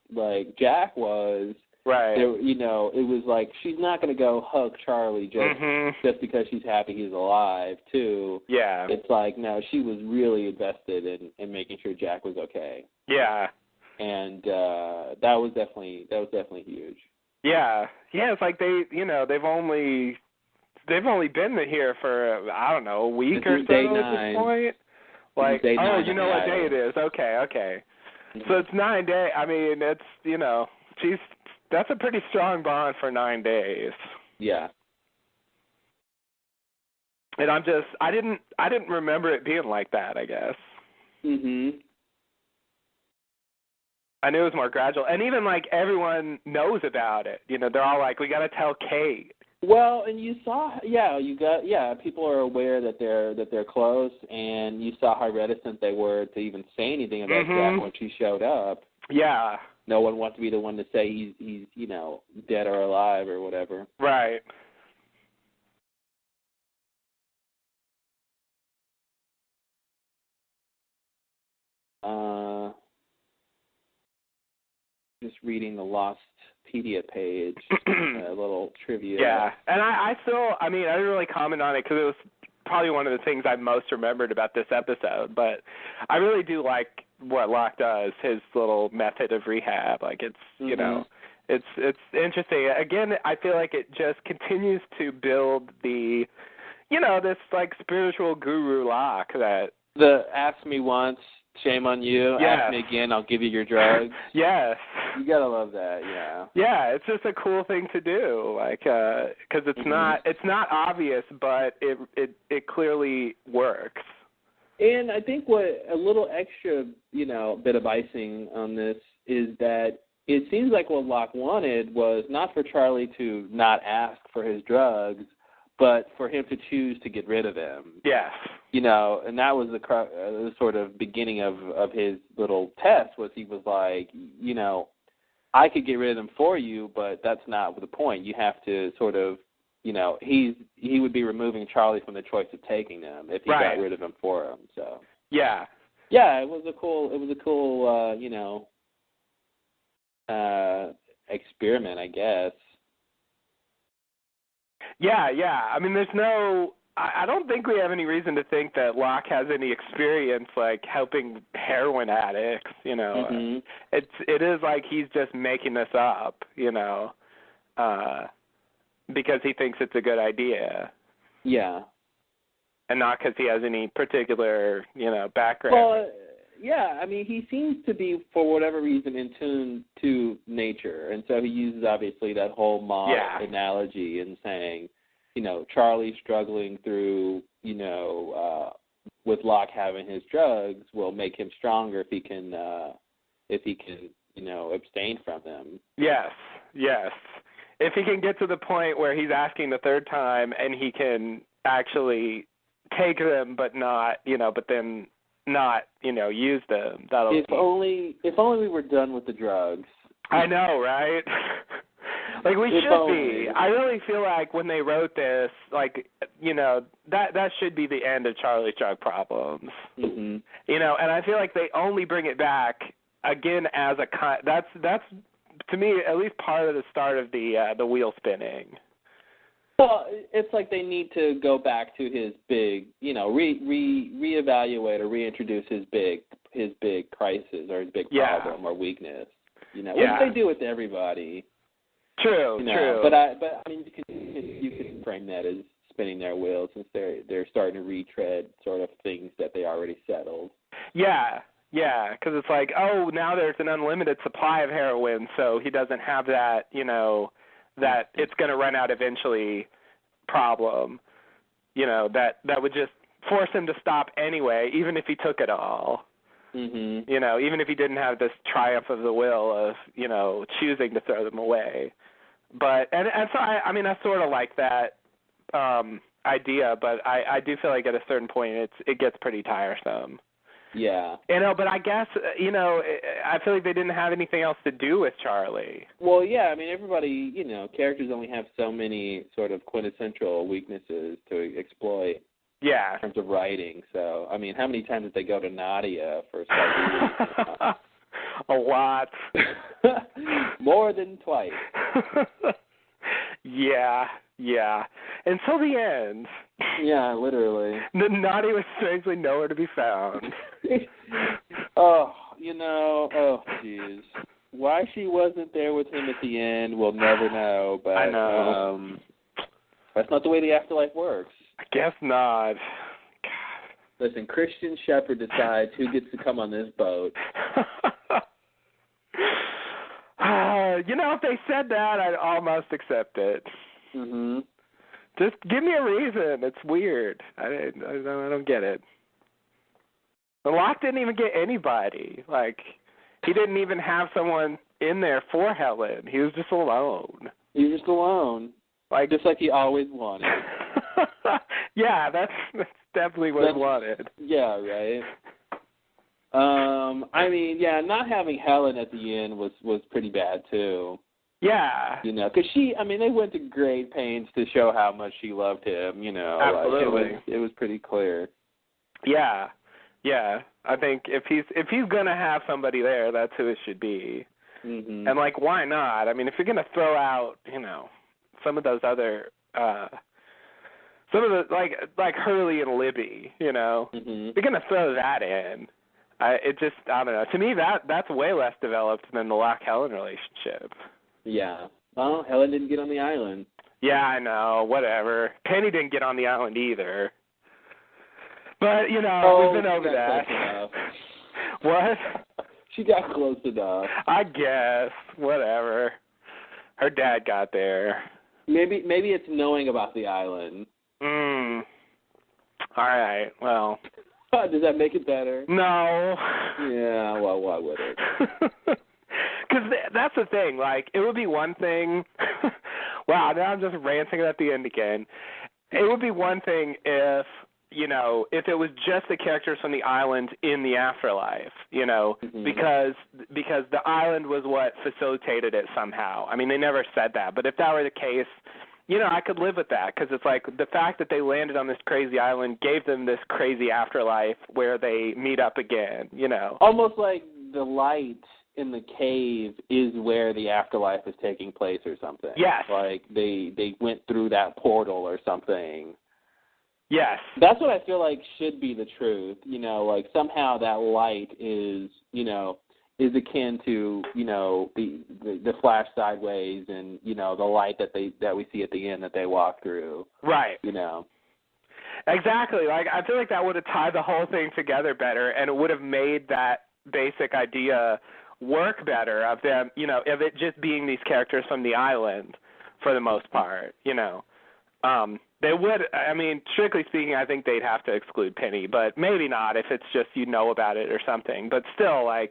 Jack was. Right. You know, it was like, she's not going to go hug Charlie just because she's happy he's alive, too. Yeah. It's like, no, she was really invested in making sure Jack was okay. Yeah. And that was definitely huge. Yeah. Yeah, it's like they've only been here for, I don't know, a week or so at this point. Like, oh, you know what day it is. Okay. Mm-hmm. So it's 9 days. I mean, it's, that's a pretty strong bond for 9 days. Yeah. And I didn't remember it being like that, I guess. Mhm. I knew it was more gradual. And even, like, everyone knows about it. You know, they're all like, we got to tell Kate. Well, and you saw, people are aware that they're close, and you saw how reticent they were to even say anything about Jack when she showed up. Yeah. No one wants to be the one to say he's dead or alive or whatever. Right. Just reading the Lostpedia page, a little trivia. Yeah, and I didn't really comment on it because it was probably one of the things I most remembered about this episode, but I really do like what Locke does, his little method of rehab. Like, it's, it's interesting. Again, I feel like it just continues to build the, this, like, spiritual guru Locke that... Ask me once, shame on you. Yes. Ask me again, I'll give you your drugs. Yes. You gotta love that, yeah. Yeah, it's just a cool thing to do, like, because it's not obvious, but it clearly works. And I think what a little extra, bit of icing on this is that it seems like what Locke wanted was not for Charlie to not ask for his drugs, but for him to choose to get rid of them. Yes. And that was the sort of beginning of his little test, was he was like, I could get rid of them for you, but that's not the point. You have to sort of, he would be removing Charlie from the choice of taking them if he got rid of them for him. So yeah, it was a cool, experiment, I guess. Yeah. I mean, I don't think we have any reason to think that Locke has any experience, like, helping heroin addicts, It is like he's just making this up, because he thinks it's a good idea. Yeah. And not because he has any particular, background. Well, yeah, I mean, he seems to be, for whatever reason, in tune to nature. And so he uses, obviously, that whole Moth analogy in saying, Charlie struggling through, with Locke having his drugs will make him stronger if he can, abstain from them. Yes. If he can get to the point where he's asking the third time and he can actually take them, but not, but then not, use them. If only we were done with the drugs. I know, right? Like, we should be. I really feel like when they wrote this, like, that should be the end of Charlie's drug problems. Mm-hmm. And I feel like they only bring it back again as that's to me at least part of the start of the wheel spinning. Well, it's like they need to go back to his big, reevaluate or reintroduce his big crisis or his big problem or weakness. Which they do with everybody. True. But I mean, you can frame that as spinning their wheels, since they're starting to retread sort of things that they already settled. Yeah, because it's like, oh, now there's an unlimited supply of heroin, so he doesn't have that, that it's going to run out eventually problem, that would just force him to stop anyway, even if he took it all. Mm-hmm. Even if he didn't have this triumph of the will of, choosing to throw them away. But, and so, I sort of like that idea, but I do feel like at a certain point it gets pretty tiresome. Yeah. But I guess, I feel like they didn't have anything else to do with Charlie. Well, yeah, I mean, everybody, characters only have so many sort of quintessential weaknesses to exploit Yeah. in terms of writing. So, I mean, how many times did they go to Nadia for stuff? A lot. More than twice. Yeah. Until the end. Yeah, literally. Nadia was strangely nowhere to be found. Oh, jeez. Why she wasn't there with him at the end, we'll never know. But I know. That's not the way the afterlife works. I guess not. Listen, Christian Shepherd decides who gets to come on this boat. If they said that, I'd almost accept it. Mm-hmm. Just give me a reason. It's weird. I don't get it. The Locke didn't even get anybody. Like, he didn't even have someone in there for Helen. He was just alone. He was just alone. Just like he always wanted. Yeah, that's definitely what he wanted. Yeah, right. I mean, yeah, not having Helen at the end was pretty bad too. Yeah. Because they went to great pains to show how much she loved him. Absolutely. Like it was pretty clear. Yeah. I think if he's gonna have somebody there, that's who it should be. Mm-hmm. And why not? I mean, if you're gonna throw out, some of those other, some of the like Hurley and Libby, Mm-hmm. you're gonna throw that in. I don't know. To me, that's way less developed than the Locke-Helen relationship. Yeah. Well, Helen didn't get on the island. Yeah, I know. Whatever. Penny didn't get on the island either. But, we've been over that. What? She got close enough. I guess. Whatever. Her dad got there. Maybe it's knowing about the island. All right. Well. Does that make it better? No. Yeah, well, why would it? Because that's the thing. It would be one thing. Wow, now I'm just ranting at the end again. It would be one thing if it was just the characters from the island in the afterlife, mm-hmm. because the island was what facilitated it somehow. I mean, they never said that, but if that were the case, I could live with that, because it's the fact that they landed on this crazy island gave them this crazy afterlife where they meet up again, Almost like the light in the cave is where the afterlife is taking place or something. Yes. They went through that portal or something. Yes. That's what I feel like should be the truth. Somehow that light is akin to, the flash sideways and, the light that we see at the end that they walk through. Right. Exactly. I feel like that would have tied the whole thing together better, and it would have made that basic idea work better of them, of it just being these characters from the island for the most part, They would, strictly speaking, I think they'd have to exclude Penny, but maybe not if it's just about it or something. But still, I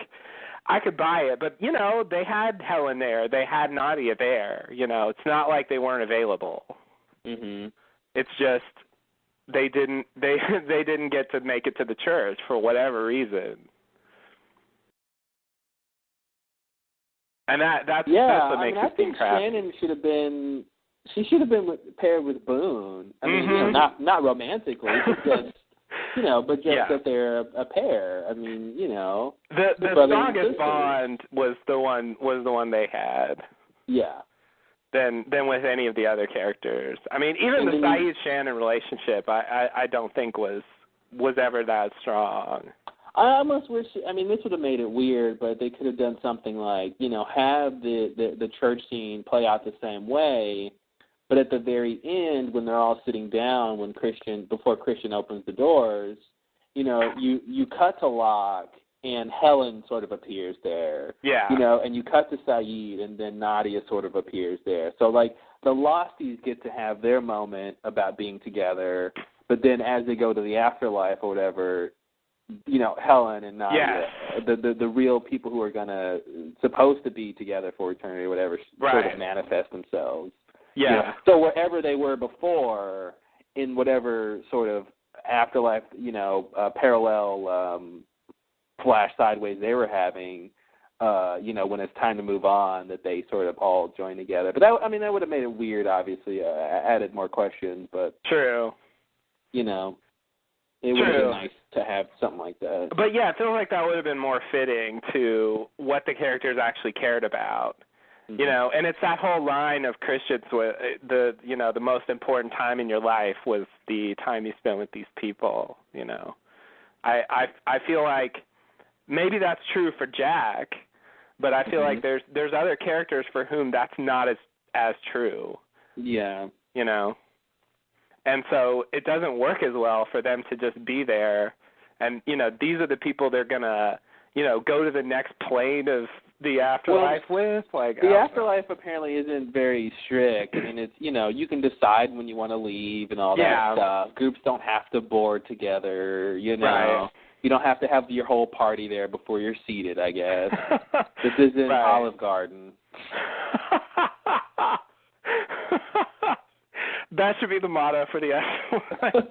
could buy it. But, they had Helen there. They had Nadia there. It's not like they weren't available. Mm-hmm. It's just they didn't get to make it to the church for whatever reason. And that's what makes it seem crappy. Shannon should have been. She should have been paired with Boone. I mean, mm-hmm. Not romantically, but just that they're a pair. I mean, the strongest bond was the one they had. Yeah. Than with any of the other characters. I mean, even the Saeed Shannon relationship, I don't think was ever that strong. I almost wish. I mean, this would have made it weird, but they could have done something like, have the church scene play out the same way. But at the very end, when they're all sitting down, before Christian opens the doors, you cut to Locke and Helen sort of appears there. Yeah. And you cut to Saeed and then Nadia sort of appears there. So the Losties get to have their moment about being together, but then as they go to the afterlife or whatever, Helen and Nadia, the real people who are supposed to be together for eternity or whatever, sort of manifest themselves. Yeah. So wherever they were before, in whatever sort of afterlife, parallel flash sideways they were having, when it's time to move on, that they sort of all join together. But that would have made it weird, obviously, added more questions, but... True. It would have been nice to have something like that. But yeah, I feel like that would have been more fitting to what the characters actually cared about. Mm-hmm. And it's that whole line of Christians with the most important time in your life was the time you spent with these people. I feel like maybe that's true for Jack, but I feel like there's other characters for whom that's not as true. Yeah. And so it doesn't work as well for them to just be there. And, these are the people they're going to, go to the next plane of the afterlife with. The afterlife apparently isn't very strict. I mean, it's, you can decide when you want to leave and all that stuff. Groups don't have to board together, Right. You don't have to have your whole party there before you're seated, I guess. This isn't Olive Garden. That should be the motto for the afterlife.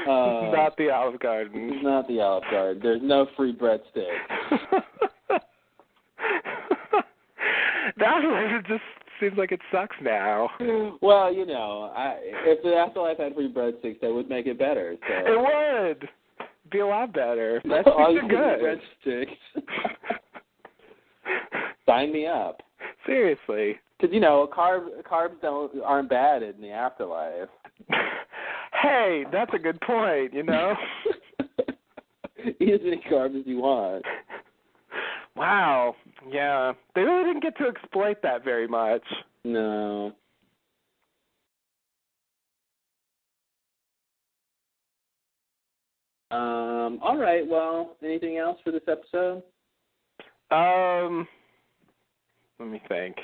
Not the Olive Garden. Not the Olive Garden. There's no free breadsticks. That just seems like it sucks now. Well, if the afterlife had free breadsticks, that would make it better. So. It would be a lot better. That's all you good. Breadsticks. Sign me up. Seriously. Because, carbs aren't bad in the afterlife. Hey, that's a good point, Eat as many carbs as you want. Wow. Yeah. They really didn't get to exploit that very much. No. All right. Well, anything else for this episode? Let me think.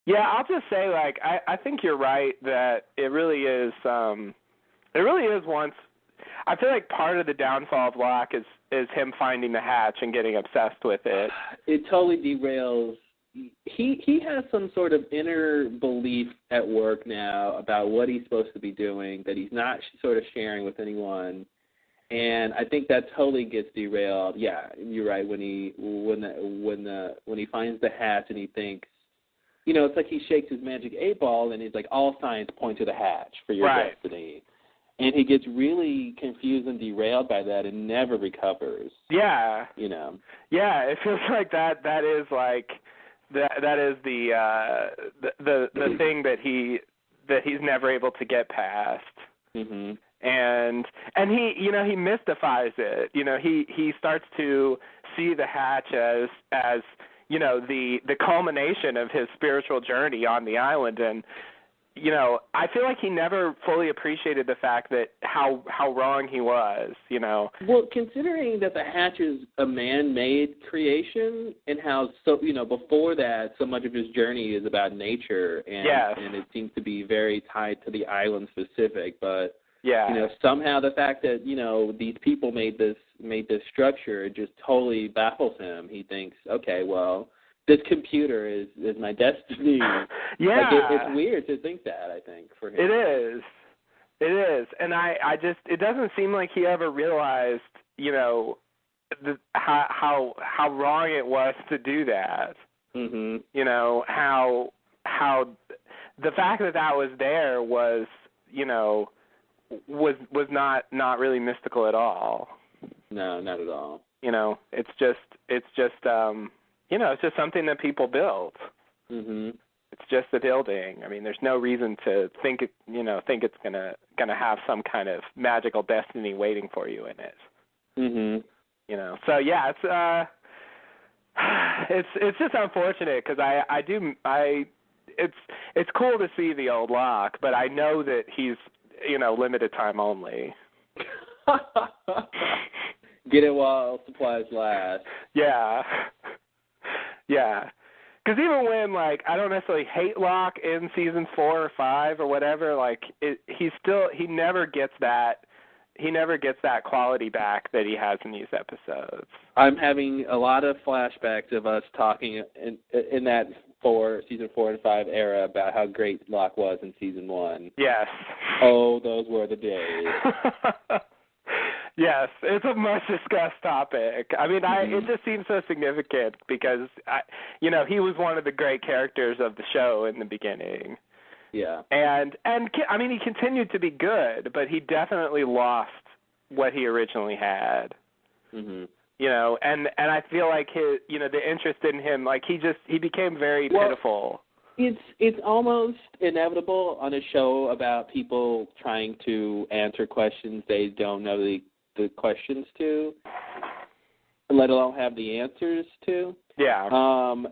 Yeah, I'll just say, I think you're right that it really is once. I feel like part of the downfall of Locke is him finding the hatch and getting obsessed with it. It totally derails. He has some sort of inner belief at work now about what he's supposed to be doing that he's not sort of sharing with anyone. And I think that totally gets derailed. Yeah, you're right. When he finds the hatch and he thinks, it's like he shakes his magic 8-ball and he's like, all signs point to the hatch for your destiny. And he gets really confused and derailed by that and never recovers. Yeah. Yeah, it feels like that is like that is the thing that he's never able to get past. Mhm. And he mystifies it. He starts to see the hatch as the culmination of his spiritual journey on the island. And I feel like he never fully appreciated the fact that how wrong he was. Well, considering that the hatch is a man-made creation, and how before that so much of his journey is about nature, and it seems to be very tied to the island specific, but. Yeah. Somehow the fact that, these people made this structure just totally baffles him. He thinks, okay, well, this computer is my destiny. Yeah. It's weird to think that, I think, for him. It is. And I just, it doesn't seem like he ever realized, how wrong it was to do that. Mm-hmm. How the fact that was there was, was not really mystical at all. No, not at all. It's just it's just something that people build. Mhm. It's just a building. I mean, there's no reason to think it's gonna have some kind of magical destiny waiting for you in it. Mhm. So yeah, it's just unfortunate because it's cool to see the old Locke, but I know that he's limited time only. Get it while supplies last. Yeah. Yeah. Because even when, I don't necessarily hate Locke in seasons 4 or 5 or whatever, he never gets that quality back that he has in these episodes. I'm having a lot of flashbacks of us talking in that season 4 and 5 era about how great Locke was in season 1. Yes. Oh, those were the days. Yes, it's a much discussed topic. I mean, it just seems so significant because, he was one of the great characters of the show in the beginning. Yeah. And I mean, he continued to be good, but he definitely lost what he originally had. Mhm. And I feel like his, the interest in him, like he became very pitiful. It's almost inevitable on a show about people trying to answer questions they don't know the questions to, let alone have the answers to. Yeah.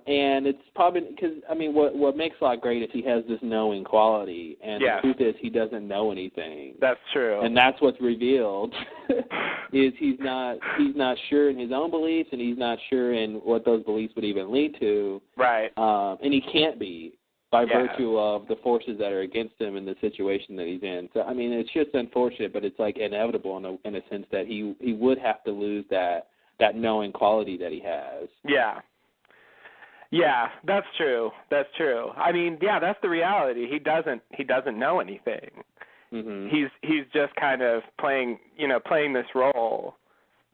And it's probably because, I mean, what makes Locke great is he has this knowing quality, and the truth is he doesn't know anything. That's true. And that's what's revealed, is he's not sure in his own beliefs, and he's not sure in what those beliefs would even lead to. Right. And he can't be by virtue of the forces that are against him in the situation that he's in. So, I mean, it's just unfortunate, but it's like inevitable in a sense that he would have to lose that knowing quality that he has. Yeah. Yeah, that's true. That's true. I mean, yeah, that's the reality. He doesn't know anything. Mm-hmm. He's just kind of playing this role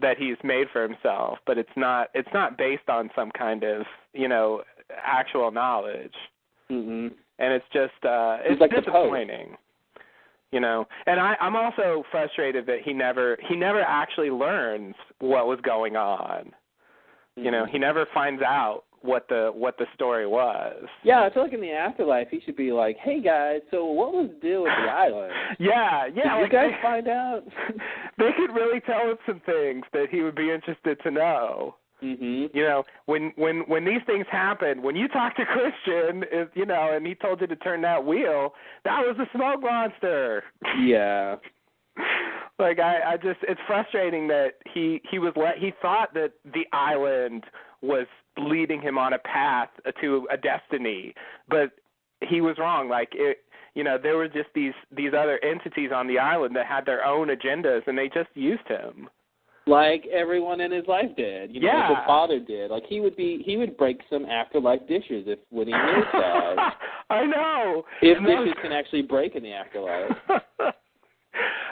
that he's made for himself, but it's not based on some kind of, actual knowledge. Mm-hmm. And it's just it's like disappointing. And I'm also frustrated that he never actually learns what was going on. Mm-hmm. He never finds out what the story was. Yeah, I feel like in the afterlife he should be like, "Hey guys, so what was the deal with the island?" Yeah. Did you guys find out? They could really tell us some things that he would be interested to know. Mm-hmm. When these things happen, when you talk to Christian, and he told you to turn that wheel, that was a smoke monster. Yeah. Like I just, it's frustrating that he thought that the island was leading him on a path to a destiny, but he was wrong. Like there were just these other entities on the island that had their own agendas, and they just used him. Like everyone in his life did. Like his father did. Like he would break some afterlife dishes when he knew that. I know. If dishes can actually break in the afterlife.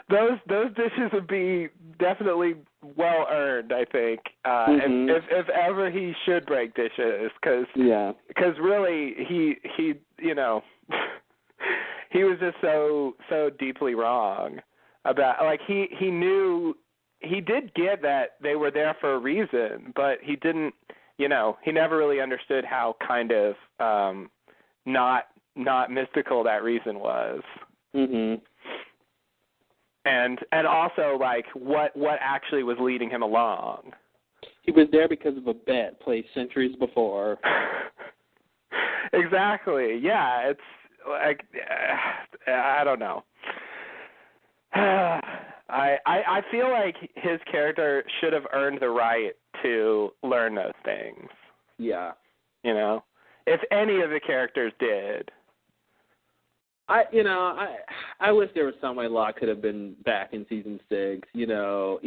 Those dishes would be definitely well earned, I think. If ever he should break dishes, because really he he was just so deeply wrong about, like, he knew. He did get that they were there for a reason, but he didn't, he never really understood how kind of not mystical that reason was. Mm-hmm. And also, like, what actually was leading him along. He was there because of a bet placed centuries before. Exactly. Yeah, it's like, I don't know. I feel like his character should have earned the right to learn those things. Yeah. If any of the characters did. I wish there was some way Locke could have been back in season 6. Even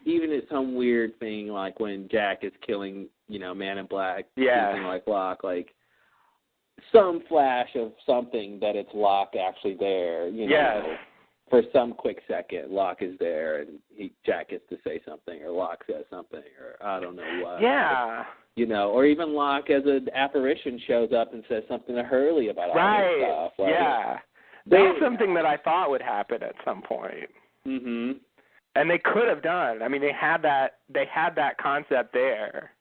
it's some weird thing like when Jack is killing, Man in Black, something like Locke, like some flash of something that it's Locke actually there. For some quick second, Locke is there, and Jack gets to say something, or Locke says something, or I don't know what. Yeah. Or even Locke as an apparition shows up and says something to Hurley about all this stuff. Like, yeah. That's something that I thought would happen at some point. Mm-hmm. And they could have done. I mean, they had that concept there.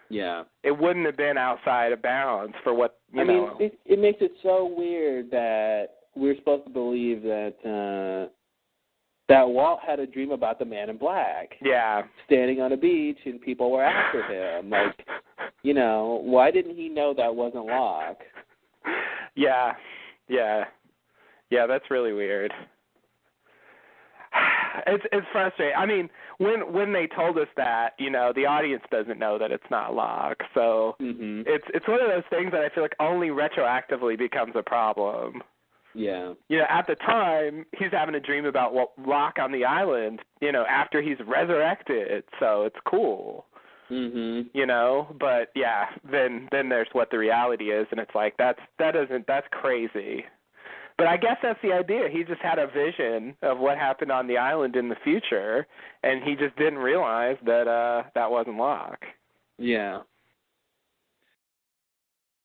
Yeah. It wouldn't have been outside of bounds for what, I mean, it makes it so weird that we're supposed to believe that that Walt had a dream about the Man in Black. Yeah. Standing on a beach and people were after him. Like, why didn't he know that wasn't Locke? Yeah. Yeah. Yeah, that's really weird. It's frustrating. I mean, when they told us that, the audience doesn't know that it's not Locke. So it's one of those things that I feel like only retroactively becomes a problem. Yeah. At the time, he's having a dream about Locke on the island, after he's resurrected, so it's cool. Mhm. You know, but yeah, then there's what the reality is, and it's like that's crazy. But I guess that's the idea. He just had a vision of what happened on the island in the future, and he just didn't realize that that wasn't Locke. Yeah.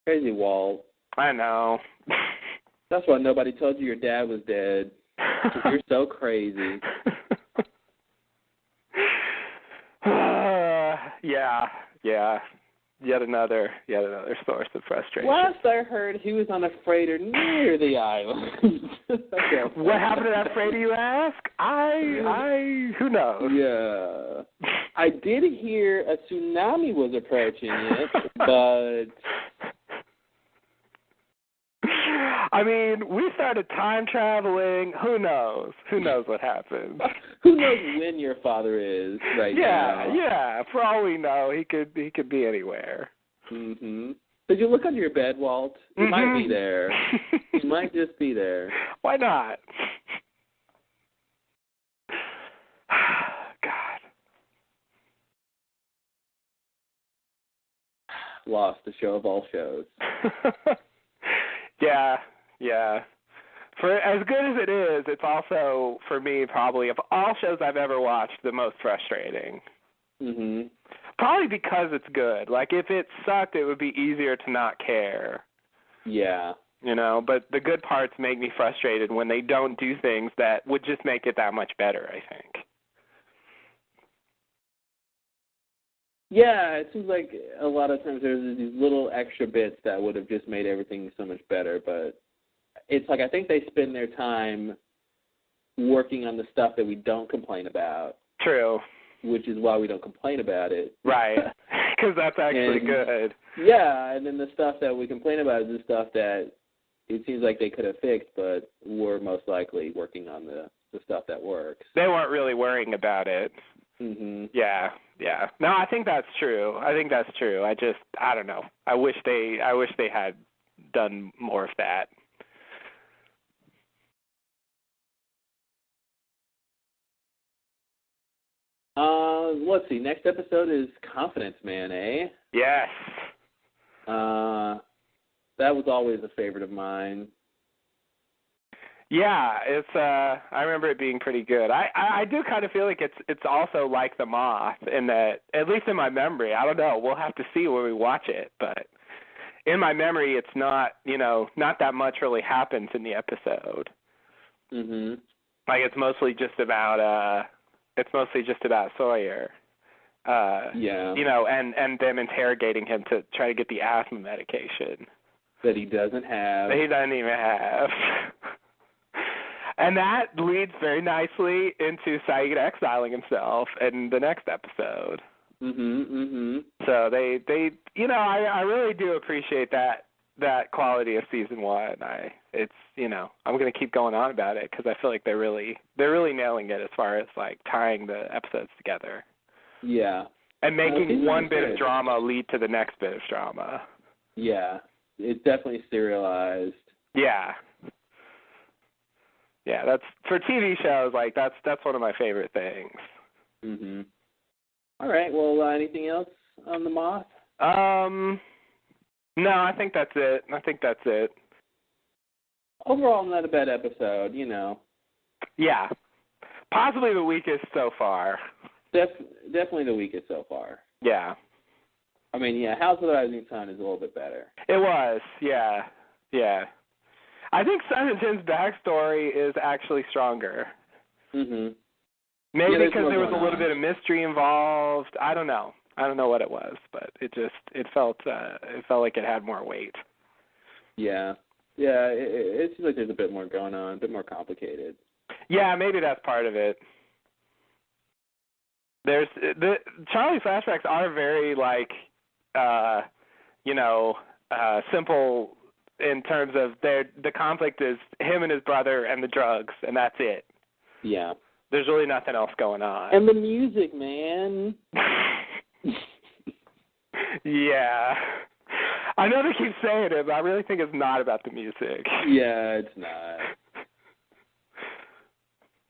Crazy, Walt. I know. That's why nobody told you your dad was dead. 'Cause you're so crazy. Yeah. Yet another source of frustration. Last I heard, he was on a freighter near the island. What happened to that freighter, you ask? Who knows? Yeah. I did hear a tsunami was approaching it, but... I mean, we started time traveling. Who knows? Who knows what happens? Who knows when your father is right now? Yeah. For all we know, he could be anywhere. Mhm. Did you look under your bed, Walt? He might be there. He might just be there. Why not? God. Lost, the show of all shows. Yeah. For as good as it is, it's also, for me, probably, of all shows I've ever watched, the most frustrating. Mhm. Probably because it's good. Like, if it sucked, it would be easier to not care. Yeah. You know, but the good parts make me frustrated when they don't do things that would just make it that much better, I think. Yeah, it seems like a lot of times there's these little extra bits that would have just made everything so much better, but it's like I think they spend their time working on the stuff that we don't complain about. True. Which is why we don't complain about it. Right, because that's actually good. Yeah, and then the stuff that we complain about is the stuff that it seems like they could have fixed, but were most likely working on the stuff that works. They weren't really worrying about it. Mhm. Yeah. No, I think that's true. I don't know. I wish they had done more of that. Let's see. Next episode is Confidence Man, eh? Yes. That was always a favorite of mine. Yeah, it's I remember it being pretty good. I do kind of feel like it's also like the Moth in that, at least in my memory, I don't know, we'll have to see when we watch it, but in my memory it's not, not that much really happens in the episode. Mhm. Like it's mostly just about Sawyer. Yeah. And them interrogating him to try to get the asthma medication that he doesn't have. That he doesn't even have. And that leads very nicely into Saeed exiling himself in the next episode. Mhm. So they I really do appreciate that quality of season 1. I'm going to keep going on about it because I feel like they're really nailing it as far as like tying the episodes together. Yeah. And making one bit of drama lead to the next bit of drama. Yeah. It's definitely serialized. Yeah. Yeah, that's for TV shows, like that's one of my favorite things. Mhm. All right. Well, anything else on the Moth? No, I think that's it. Overall, not a bad episode, Yeah. Possibly the weakest so far. Definitely the weakest so far. Yeah. I mean, yeah, House of the Rising Sun is a little bit better. It was, yeah. I think Simon Tim's backstory is actually stronger. Mhm. Maybe because there was a little bit of mystery involved. I don't know what it was, but it felt like it had more weight. Yeah. Yeah, it seems like there's a bit more going on, a bit more complicated. Yeah, maybe that's part of it. There's the Charlie flashbacks are very simple in terms of the conflict is him and his brother and the drugs, and that's it. Yeah. There's really nothing else going on. And the music, man. Yeah. I know they keep saying it, but I really think it's not about the music. Yeah, it's not.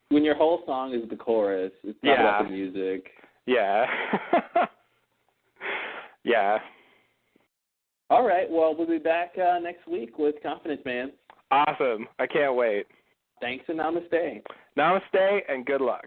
When your whole song is the chorus, it's not about the music. Yeah. Yeah. All right. Well, we'll be back next week with Confidence Man. Awesome. I can't wait. Thanks and namaste. Namaste and good luck.